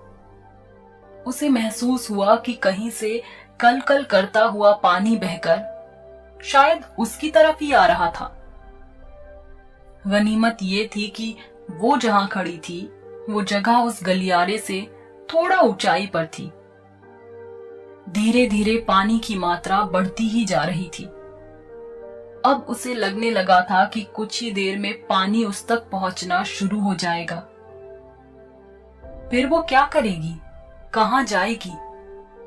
उसे महसूस हुआ कि कहीं से कल कल करता हुआ पानी बहकर शायद उसकी तरफ ही आ रहा था। गनीमत ये थी कि वो जहां खड़ी थी, वो जगह उस गलियारे से थोड़ा ऊंचाई पर थी। धीरे धीरे पानी की मात्रा बढ़ती ही जा रही थी। अब उसे लगने लगा था कि कुछ ही देर में पानी उस तक पहुंचना शुरू हो जाएगा। फिर वो क्या करेगी, कहां जाएगी?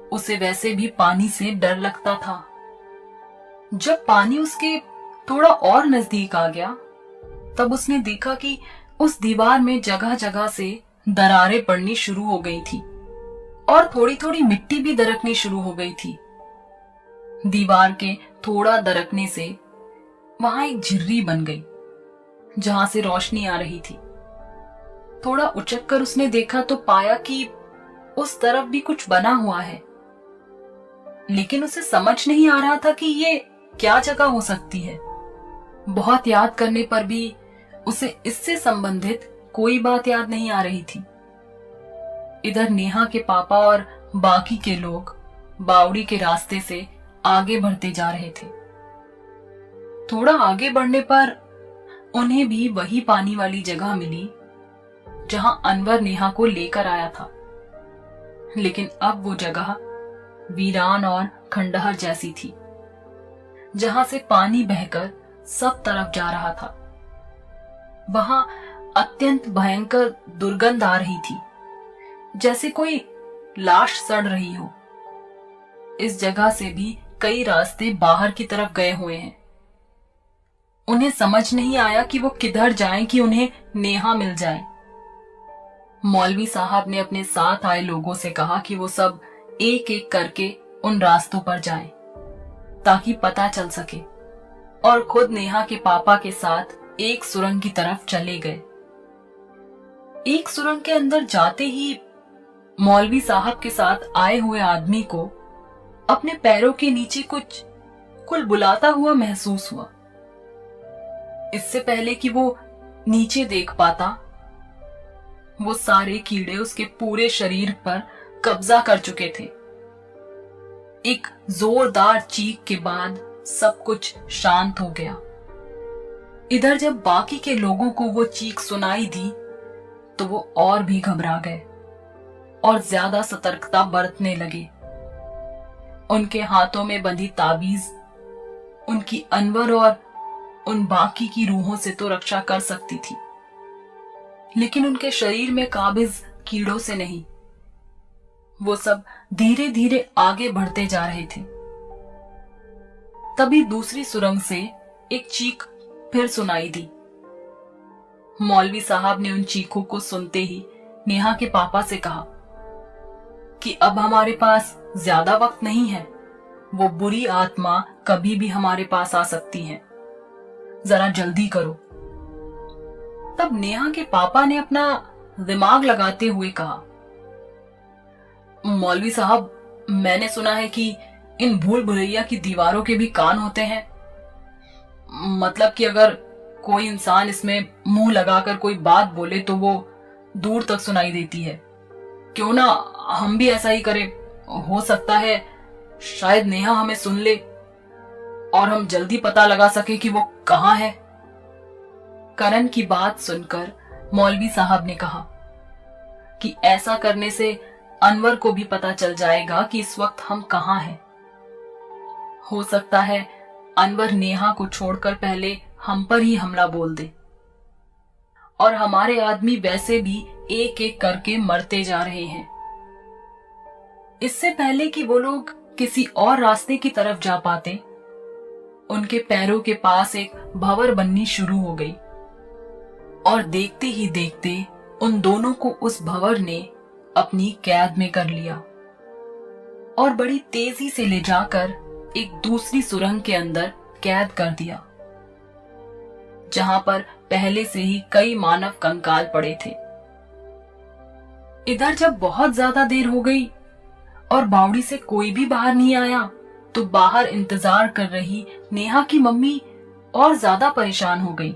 उसे वैसे भी पानी से डर लगता था। जब पानी उसके थोड़ा और नजदीक आ गया, तब उसने देखा कि उस दीवार में जगह जगह से दरारें पड़नी शुरू हो गई थी और थोड़ी थोड़ी मिट्टी भी दरकनी शुरू हो गई थी। दीवार के थोड़ा दरकने से वहां एक झिर्री बन गई जहां से रोशनी आ रही थी। थोड़ा उचक कर उसने देखा तो पाया कि उस तरफ भी कुछ बना हुआ है, लेकिन उसे समझ नहीं आ रहा था कि ये क्या जगह हो सकती है। बहुत याद करने पर भी उसे इससे संबंधित कोई बात याद नहीं आ रही थी। इधर नेहा के पापा और बाकी के लोग बावड़ी के रास्ते से आगे बढ़ते जा रहे थे। थोड़ा आगे बढ़ने पर उन्हें भी वही पानी वाली जगह मिली जहां अनवर नेहा को लेकर आया था, लेकिन अब वो जगह वीरान और खंडहर जैसी थी, जहां से पानी बहकर सब तरफ जा रहा था। वहां अत्यंत भयंकर दुर्गंध आ रही थी, जैसे कोई लाश सड़ रही हो। इस जगह से भी कई रास्ते बाहर की तरफ गए हुए हैं। उन्हें समझ नहीं आया कि वो किधर जाएं कि उन्हें नेहा मिल जाए। मौलवी साहब ने अपने साथ आए लोगों से कहा कि वो सब एक एक करके उन रास्तों पर जाएं, ताकि पता चल सके, और खुद नेहा के पापा के साथ एक सुरंग की तरफ चले गए। एक सुरंग के अंदर जाते ही मौलवी साहब के साथ आए हुए आदमी को अपने पैरों के नीचे कुछ कुलबुलाता हुआ महसूस हुआ। इससे पहले कि वो नीचे देख पाता, वो सारे कीड़े उसके पूरे शरीर पर कब्जा कर चुके थे। एक जोरदार चीख के बाद सब कुछ शांत हो गया। इधर जब बाकी के लोगों को वो चीख सुनाई दी तो वो और भी घबरा गए और ज्यादा सतर्कता बरतने लगे। उनके हाथों में बंधी ताबीज उनकी अनवर और उन बाकी की रूहों से तो रक्षा कर सकती थी, लेकिन उनके शरीर में काबिज कीड़ों से नहीं। वो सब धीरे धीरे आगे बढ़ते जा रहे थे। तभी दूसरी सुरंग से एक चीख फिर सुनाई दी। मौलवी साहब ने उन चीखों को सुनते ही नेहा के पापा से कहा कि अब हमारे पास ज्यादा वक्त नहीं है, वो बुरी आत्मा कभी भी हमारे पास आ सकती है, जरा जल्दी करो। तब नेहा के पापा ने अपना दिमाग लगाते हुए कहा, मौलवी साहब, मैंने सुना है कि इन भूल भुलैया की दीवारों के भी कान होते हैं। मतलब कि अगर कोई इंसान इसमें मुंह लगाकर कोई बात बोले तो वो दूर तक सुनाई देती है। क्यों ना हम भी ऐसा ही करें, हो सकता है शायद नेहा हमें सुन ले और हम जल्दी पता लगा सके कि वो कहाँ है। करण की बात सुनकर मौलवी साहब ने कहा कि ऐसा करने से अनवर को भी पता चल जाएगा कि इस वक्त हम कहाँ हैं। हो सकता है अनवर नेहा को छोड़कर पहले हम पर ही हमला बोल दे, और हमारे आदमी वैसे भी एक एक करके मरते जा रहे हैं। इससे पहले कि वो लोग किसी और रास्ते की तरफ जा पाते, उनके पैरों के पास एक भंवर बननी शुरू हो गई और देखते ही देखते उन दोनों को उस भंवर ने अपनी कैद में कर लिया और बड़ी तेजी से ले जाकर एक दूसरी सुरंग के अंदर कैद कर दिया, जहां पर पहले से ही कई मानव कंकाल पड़े थे। इधर जब बहुत ज्यादा देर हो गई और बावड़ी से कोई भी बाहर नहीं आया, तो बाहर इंतजार कर रही नेहा की मम्मी और ज्यादा परेशान हो गई।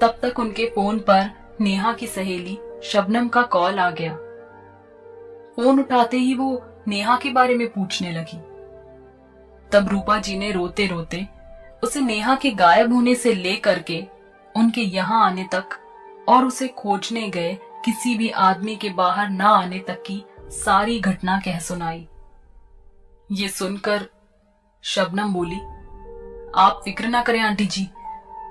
तब तक उनके फोन पर नेहा की सहेली शबनम का कॉल आ गया। फोन उठाते ही वो नेहा के बारे में पूछने लगी। तब रूपा जी ने रोते रोते उसे नेहा के गायब होने से लेकर के उनके यहाँ आने तक और उसे खोजने गए किसी भी आदमी के बाहर ना आने तक की सारी घटना कह सुनाई। ये सुनकर शबनम बोली, आप फिक्र ना करें आंटी जी,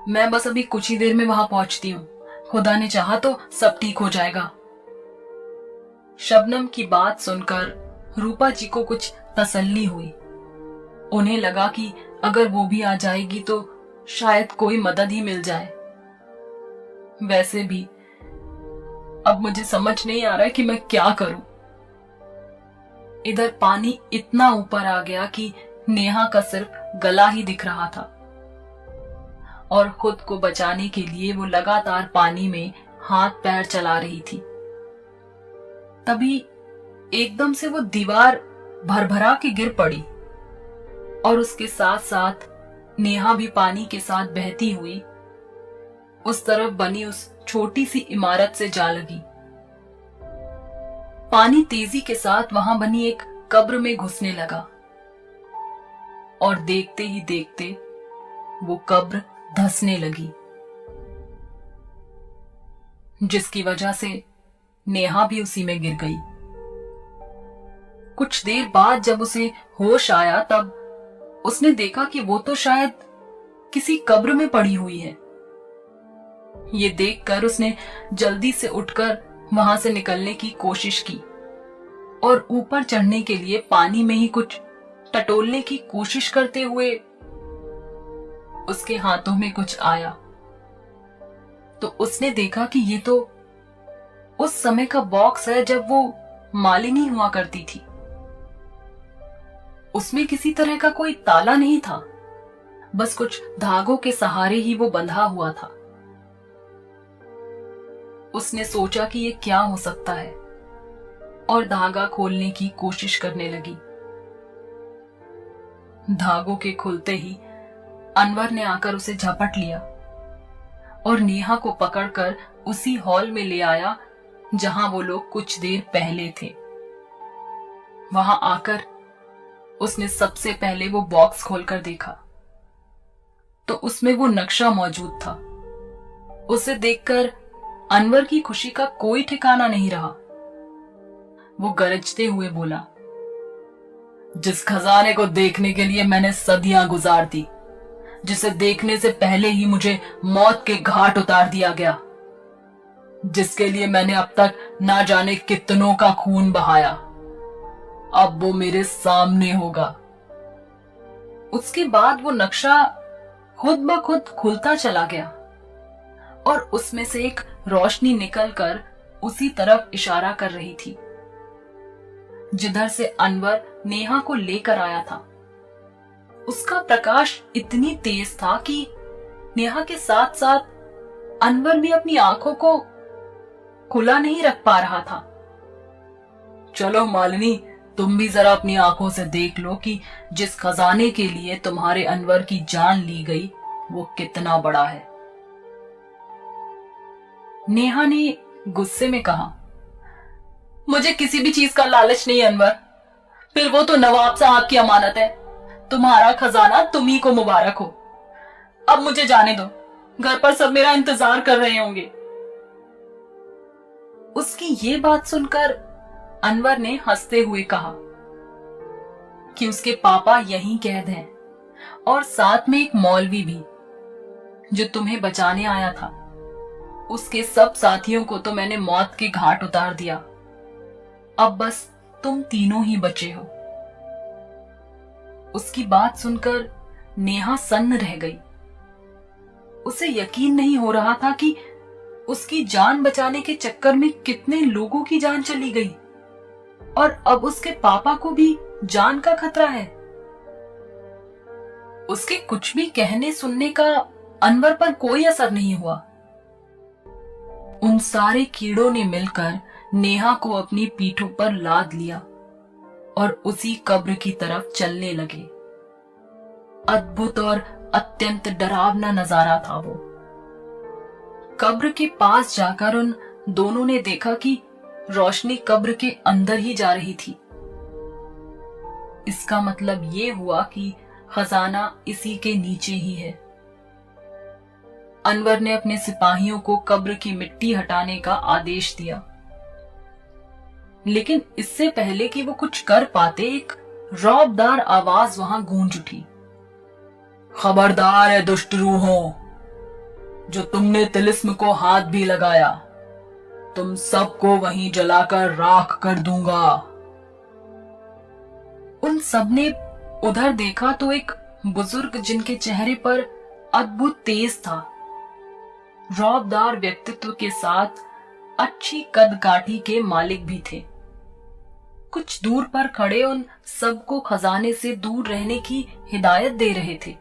मैं बस अभी कुछ ही देर में वहां पहुंचती हूँ, खुदा ने चाहा तो सब ठीक हो जाएगा। शबनम की बात सुनकर रूपा जी को कुछ तसल्ली हुई। उन्हें लगा कि अगर वो भी आ जाएगी तो शायद कोई मदद ही मिल जाए। वैसे भी अब मुझे समझ नहीं आ रहा है कि मैं क्या करूं। इधर पानी इतना ऊपर आ गया कि नेहा का सिर्फ गला ही दिख रहा था और खुद को बचाने के लिए वो लगातार पानी में हाथ पैर चला रही थी। तभी एकदम से वो दीवार भरभरा के गिर पड़ी और उसके साथ साथ नेहा भी पानी के साथ बहती हुई उस तरफ बनी उस छोटी सी इमारत से जा लगी। पानी तेजी के साथ वहां बनी एक कब्र में घुसने लगा और देखते ही देखते वो कब्र धंसने लगी, जिसकी वजह से नेहा भी उसी में गिर गई। कुछ देर बाद जब उसे होश आया तब उसने देखा कि वो तो शायद किसी कब्र में पड़ी हुई है। ये देखकर उसने जल्दी से उठकर वहां से निकलने की कोशिश की और ऊपर चढ़ने के लिए पानी में ही कुछ टटोलने की कोशिश करते हुए उसके हाथों में कुछ आया तो उसने देखा कि ये तो उस समय का बॉक्स है जब वो मालिनी हुआ करती थी। उसमें किसी तरह का कोई ताला नहीं था, बस कुछ धागों के सहारे ही वो बंधा हुआ था। उसने सोचा कि ये क्या हो सकता है और धागा खोलने की कोशिश करने लगी। धागों के खुलते ही अनवर ने आकर उसे झपट लिया और नेहा को पकड़कर उसी हॉल में ले आया जहां वो लोग कुछ देर पहले थे। वहां आकर उसने सबसे पहले वो बॉक्स खोलकर देखा तो उसमें वो नक्शा मौजूद था। उसे देखकर अनवर की खुशी का कोई ठिकाना नहीं रहा। वो गरजते हुए बोला, जिस खजाने को देखने के लिए मैंने सदियां गुजार दी, जिसे देखने से पहले ही मुझे मौत के घाट उतार दिया गया, जिसके लिए मैंने अब तक ना जाने कितनों का खून बहाया, अब वो मेरे सामने होगा। उसके बाद वो नक्शा खुद ब खुद खुलता चला गया और उसमें से एक रोशनी निकलकर उसी तरफ इशारा कर रही थी जिधर से अनवर नेहा को लेकर आया था। उसका प्रकाश इतनी तेज था कि नेहा के साथ साथ अनवर भी अपनी आंखों को खुला नहीं रख पा रहा था। चलो मालिनी, तुम भी जरा अपनी आंखों से देख लो कि जिस खजाने के लिए तुम्हारे अनवर की जान ली गई वो कितना बड़ा है। नेहा ने गुस्से में कहा, मुझे किसी भी चीज का लालच नहीं अनवर, फिर वो तो नवाब साहब की अमानत है। तुम्हारा खजाना तुम ही को मुबारक हो। अब मुझे जाने दो, घर पर सब मेरा इंतजार कर रहे होंगे। उसकी ये बात सुनकर अनवर ने हंसते हुए कहा कि उसके पापा यहीं कैद हैं और साथ में एक मौलवी भी जो तुम्हें बचाने आया था। उसके सब साथियों को तो मैंने मौत के घाट उतार दिया, अब बस तुम तीनों ही बचे हो। उसकी बात सुनकर नेहा सन्न रह गई। उसे यकीन नहीं हो रहा था कि उसकी जान बचाने के चक्कर में कितने लोगों की जान चली गई और अब उसके पापा को भी जान का खतरा है। उसके कुछ भी कहने सुनने का अनवर पर कोई असर नहीं हुआ। उन सारे कीड़ों ने मिलकर नेहा को अपनी पीठों पर लाद लिया और उसी कब्र की तरफ चलने लगे। अद्भुत और अत्यंत डरावना नजारा था वो। कब्र के पास जाकर उन दोनों ने देखा कि रोशनी कब्र के अंदर ही जा रही थी। इसका मतलब ये हुआ कि खजाना इसी के नीचे ही है। अनवर ने अपने सिपाहियों को कब्र की मिट्टी हटाने का आदेश दिया, लेकिन इससे पहले कि वो कुछ कर पाते एक रौबदार आवाज वहां गूंज उठी। खबरदार है दुष्ट रूहों, जो तुमने तिलिस्म को हाथ भी लगाया, तुम सबको वहीं जलाकर राख कर दूंगा। उन सबने उधर देखा तो एक बुजुर्ग जिनके चेहरे पर अद्भुत तेज था, रौबदार व्यक्तित्व के साथ अच्छी कद काठी के मालिक भी थे। कुछ दूर पर खड़े उन सबको खजाने से दूर रहने की हिदायत दे रहे थे।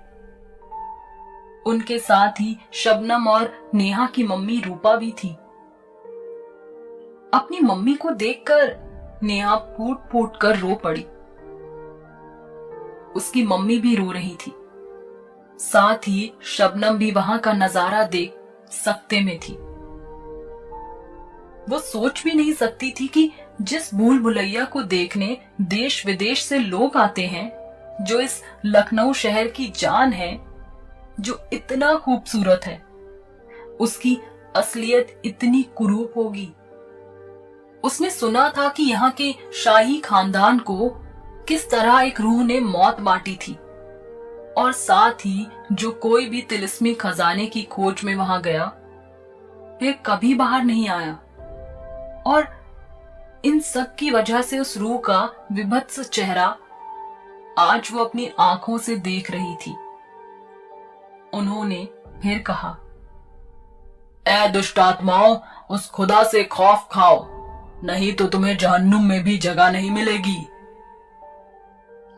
उनके साथ ही शबनम और नेहा की मम्मी रूपा भी थी। अपनी मम्मी को देखकर नेहा फूट फूट कर रो पड़ी। उसकी मम्मी भी रो रही थी। साथ ही शबनम भी वहां का नजारा देख सकते में थी। वो सोच भी नहीं सकती थी कि जिस भूल भुलैया को देखने देश विदेश से लोग आते हैं, जो इस लखनऊ शहर की जान है, जो इतना खूबसूरत है, उसकी असलियत इतनी कुरूप होगी। उसने सुना था कि यहाँ के शाही खानदान को किस तरह एक रूह ने मौत बांटी थी और साथ ही जो कोई भी तिलिस्मी खजाने की खोज में वहां गया फिर कभी बाहर नहीं आया, और इन सब की वजह से उस रूह का विभत्स चेहरा आज वो अपनी आंखों से देख रही थी। उन्होंने फिर कहा, ऐ दुष्ट आत्माओं, उस खुदा से खौफ खाओ, नहीं तो तुम्हें जहन्नुम में भी जगह नहीं मिलेगी।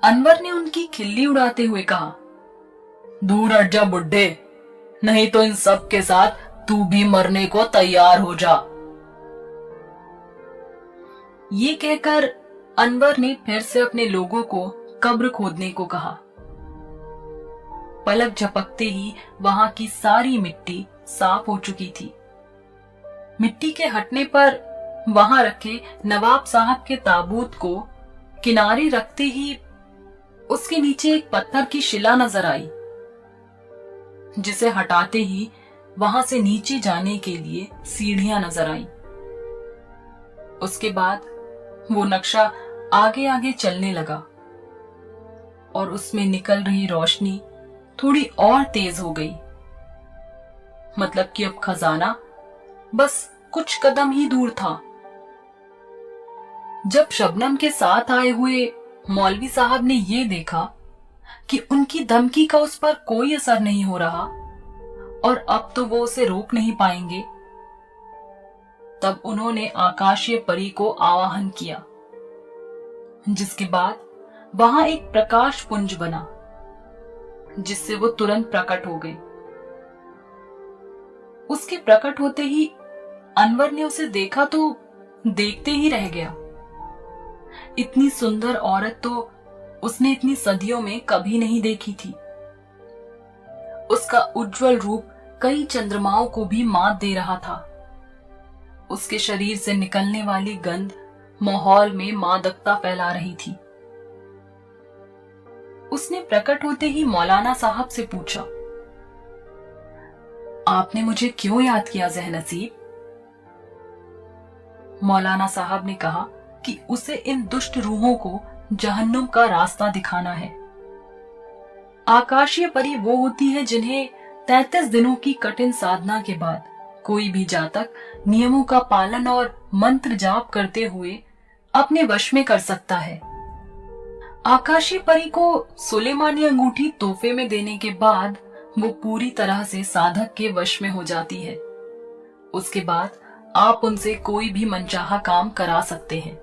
अनवर ने उनकी खिल्ली उड़ाते हुए कहा, दूर हट जा बुड्ढे, नहीं तो इन सब के साथ तू भी मरने को तैयार हो जा। ये कहकर अनवर ने फिर से अपने लोगों को कब्र खोदने को कहा। पलक झपकते ही वहां की सारी मिट्टी साफ हो चुकी थी। मिट्टी के हटने पर वहां रखे नवाब साहब के ताबूत को किनारे रखते ही उसके नीचे एक पत्थर की शिला नजर आई, जिसे हटाते ही वहां से नीचे जाने के लिए सीढ़ियां नजर आईं। उसके बाद वो नक्शा आगे आगे चलने लगा और उसमें निकल रही रोशनी थोड़ी और तेज हो गई। मतलब कि अब खजाना बस कुछ कदम ही दूर था। जब शबनम के साथ आए हुए मौलवी साहब ने ये देखा कि उनकी धमकी का उस पर कोई असर नहीं हो रहा और अब तो वो उसे रोक नहीं पाएंगे, तब उन्होंने आकाशीय परी को आवाहन किया, जिसके बाद वहां एक प्रकाश पुंज बना, जिससे वो तुरंत प्रकट हो गई। उसके प्रकट होते ही अनवर ने उसे देखा तो देखते ही रह गया। इतनी सुंदर औरत तो उसने इतनी सदियों में कभी नहीं देखी थी। उसका उज्जवल रूप कई चंद्रमाओं को भी मात दे रहा था। उसके शरीर से निकलने वाली गंध माहौल में मादकता फैला रही थी। उसने प्रकट होते ही मौलाना साहब से पूछा, आपने मुझे क्यों याद किया ज़हनसीब? मौलाना साहब ने कहा कि उसे इन दुष्ट रूहों को जहन्नुम का रास्ता दिखाना है। आकाशीय परी वो होती है जिन्हें 33 दिनों की कठिन साधना के बाद कोई भी जातक नियमों का पालन और मंत्र जाप करते हुए अपने वश में कर सकता है। आकाशीय परी को सुलेमानी अंगूठी तोहफे में देने के बाद वो पूरी तरह से साधक के वश में हो जाती है। उसके बाद आप उनसे कोई भी मनचाहा काम करा सकते हैं।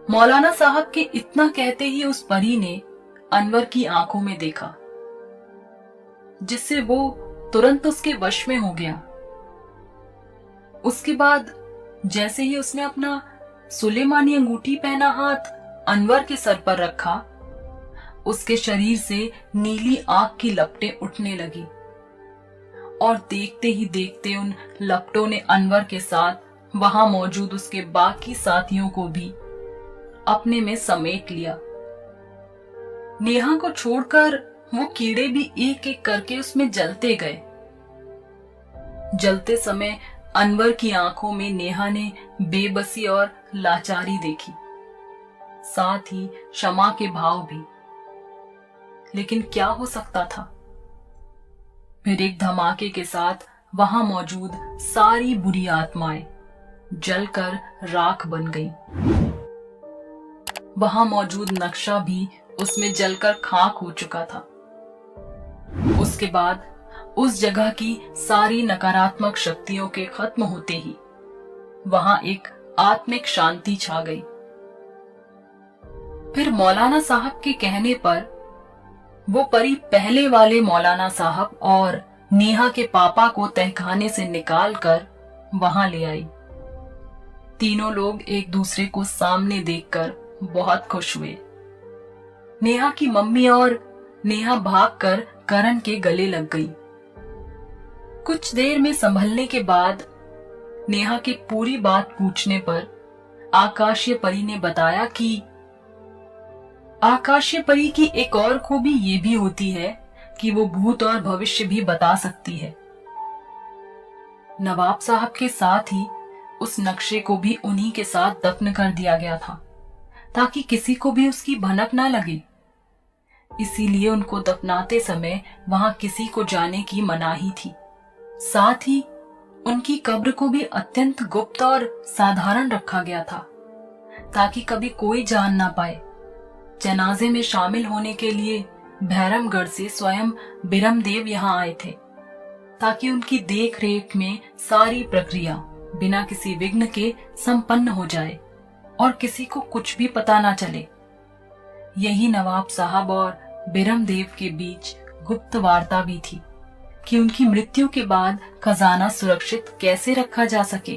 मौलाना साहब के इतना कहते ही उस परी ने अनवर की आंखों में देखा, जिससे वो तुरंत उसके वश में हो गया। उसके बाद जैसे ही उसने अपना सुलेमानी अंगूठी पहना हाथ अनवर के सर पर रखा, उसके शरीर से नीली आग की लपटें उठने लगी और देखते ही देखते उन लपटों ने अनवर के साथ वहां मौजूद उसके बाकी साथियों को भी अपने में समेट लिया। नेहा को छोड़कर वो कीड़े भी एक एक करके उसमें जलते गए। जलते समय अनवर की आंखों में नेहा ने बेबसी और लाचारी देखी, साथ ही क्षमा के भाव भी। लेकिन क्या हो सकता था? फिर एक धमाके के साथ वहां मौजूद सारी बुरी आत्माएं जलकर राख बन गईं। वहां मौजूद नक्शा भी उसमें जलकर खाक हो चुका था। उसके बाद उस जगह की सारी नकारात्मक शक्तियों के खत्म होते ही वहां एक आत्मिक शांति छा गई। फिर मौलाना साहब के कहने पर वो परी पहले वाले मौलाना साहब और नेहा के पापा को तहखाने से निकालकर वहां ले आई। तीनों लोग एक दूसरे को सामने देखकर बहुत खुश हुए। नेहा की मम्मी और नेहा भागकर करण के गले लग गई। कुछ देर में संभलने के बाद नेहा की पूरी बात पूछने पर आकाशीय परी ने बताया कि आकाशीय परी की एक और खूबी ये भी होती है कि वो भूत और भविष्य भी बता सकती है। नवाब साहब के साथ ही उस नक्शे को भी उन्हीं के साथ दफन कर दिया गया था, ताकि किसी को भी उसकी भनक ना लगे। इसीलिए उनको दफनाते समय वहां किसी को जाने की मनाही थी। साथ ही उनकी कब्र को भी अत्यंत गुप्त और साधारण रखा गया था, ताकि कभी कोई जान ना पाए। जनाजे में शामिल होने के लिए भैरमगढ़ से स्वयं बिरमदेव यहाँ आए थे, ताकि उनकी देख रेख में सारी प्रक्रिया बिना किसी विघ्न के संपन्न हो जाए और किसी को कुछ भी पता ना चले। यही नवाब साहब और बिरमदेव के बीच गुप्त वार्ता भी थी कि उनकी मृत्यु के बाद खजाना सुरक्षित कैसे रखा जा सके।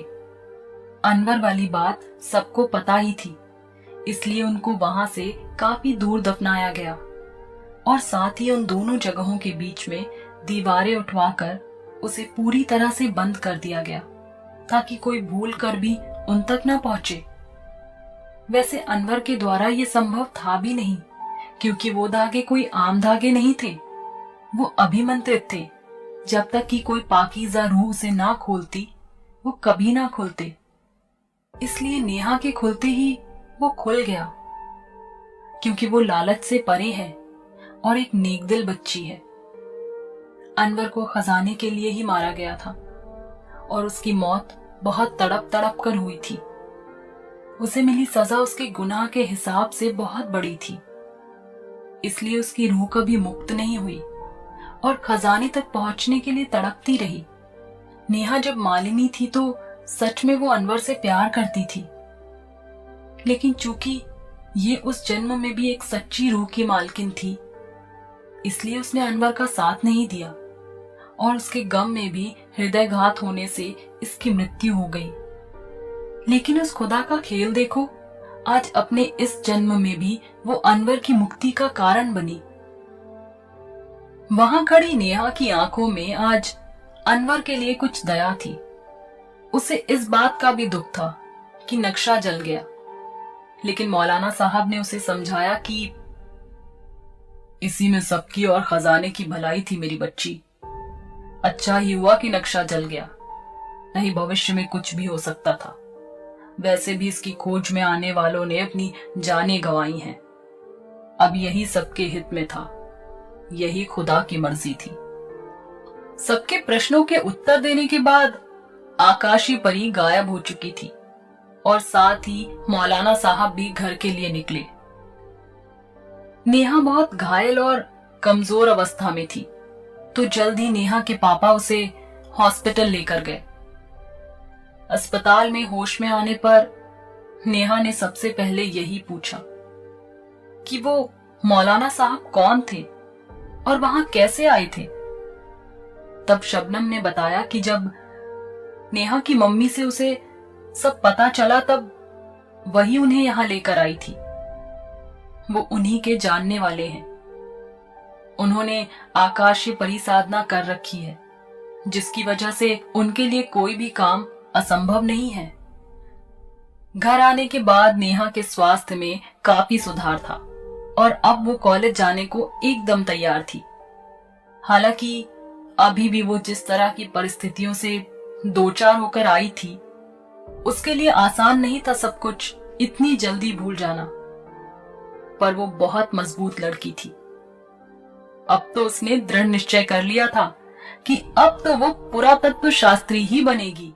अनवर वाली बात सबको पता ही थी, इसलिए उनको वहां से काफी दूर दफनाया गया और साथ ही उन दोनों जगहों के बीच में दीवारें उठवाकर उसे पूरी तरह से बंद कर दिया गया, ताकि कोई भूल कर भी उन तक न पहुंचे। वैसे अनवर के द्वारा ये संभव था भी नहीं, क्योंकि वो धागे कोई आम धागे नहीं थे। वो अभिमंत्रित थे। जब तक कि कोई पाकीज़ा रूह उसे ना खोलती, वो कभी ना खुलते। इसलिए नेहा के खुलते ही वो खुल गया, क्योंकि वो लालच से परे है और एक नेकदिल बच्ची है। अनवर को खजाने के लिए ही मारा गया था और उसकी मौत बहुत तड़प तड़प कर हुई थी। उसे मिली सजा उसके गुनाह के हिसाब से बहुत बड़ी थी, इसलिए उसकी रूह कभी मुक्त नहीं हुई और खजाने तक पहुंचने के लिए तड़पती रही। नेहा जब मालिनी थी तो सच में वो अनवर से प्यार करती थी, लेकिन चूंकि ये उस जन्म में भी एक सच्ची रूह की मालकिन थी, इसलिए उसने अनवर का साथ नहीं दिया और उसके गम में भी हृदयघात होने से इसकी मृत्यु हो गई। लेकिन उस खुदा का खेल देखो, आज अपने इस जन्म में भी वो अनवर की मुक्ति का कारण बनी। वहां खड़ी नेहा की आंखों में आज अनवर के लिए कुछ दया थी। उसे इस बात का भी दुख था कि नक्शा जल गया, लेकिन मौलाना साहब ने उसे समझाया कि इसी में सबकी और खजाने की भलाई थी मेरी बच्ची। अच्छा ही हुआ कि नक्शा जल गया, नहीं भविष्य में कुछ भी हो सकता था। वैसे भी इसकी खोज में आने वालों ने अपनी जानें गंवाई हैं। अब यही सबके हित में था, यही खुदा की मर्जी थी। सबके प्रश्नों के उत्तर देने के बाद आकाशी परी गायब हो चुकी थी और साथ ही मौलाना साहब भी घर के लिए निकले। नेहा बहुत घायल और कमजोर अवस्था में थी, तो जल्द ही नेहा के पापा उसे हॉस्पिटल लेकर गए। अस्पताल में होश में आने पर नेहा ने सबसे पहले यही पूछा कि वो मौलाना साहब कौन थे और वहां कैसे आए थे। तब शबनम ने बताया कि जब नेहा की मम्मी से उसे सब पता चला तब वही उन्हें यहां लेकर आई थी। वो उन्हीं के जानने वाले हैं। उन्होंने आकाशीय परिसाधना कर रखी है, जिसकी वजह से उनके लिए कोई भी काम असंभव नहीं है। घर आने के बाद नेहा के स्वास्थ्य में काफी सुधार था और अब वो कॉलेज जाने को एकदम तैयार थी। हालांकि अभी भी वो जिस तरह की परिस्थितियों से दो चार होकर आई थी, उसके लिए आसान नहीं था सब कुछ इतनी जल्दी भूल जाना। पर वो बहुत मजबूत लड़की थी। अब तो उसने दृढ़ निश्चय कर लिया था कि अब तो वो पुरातत्व शास्त्री ही बनेगी।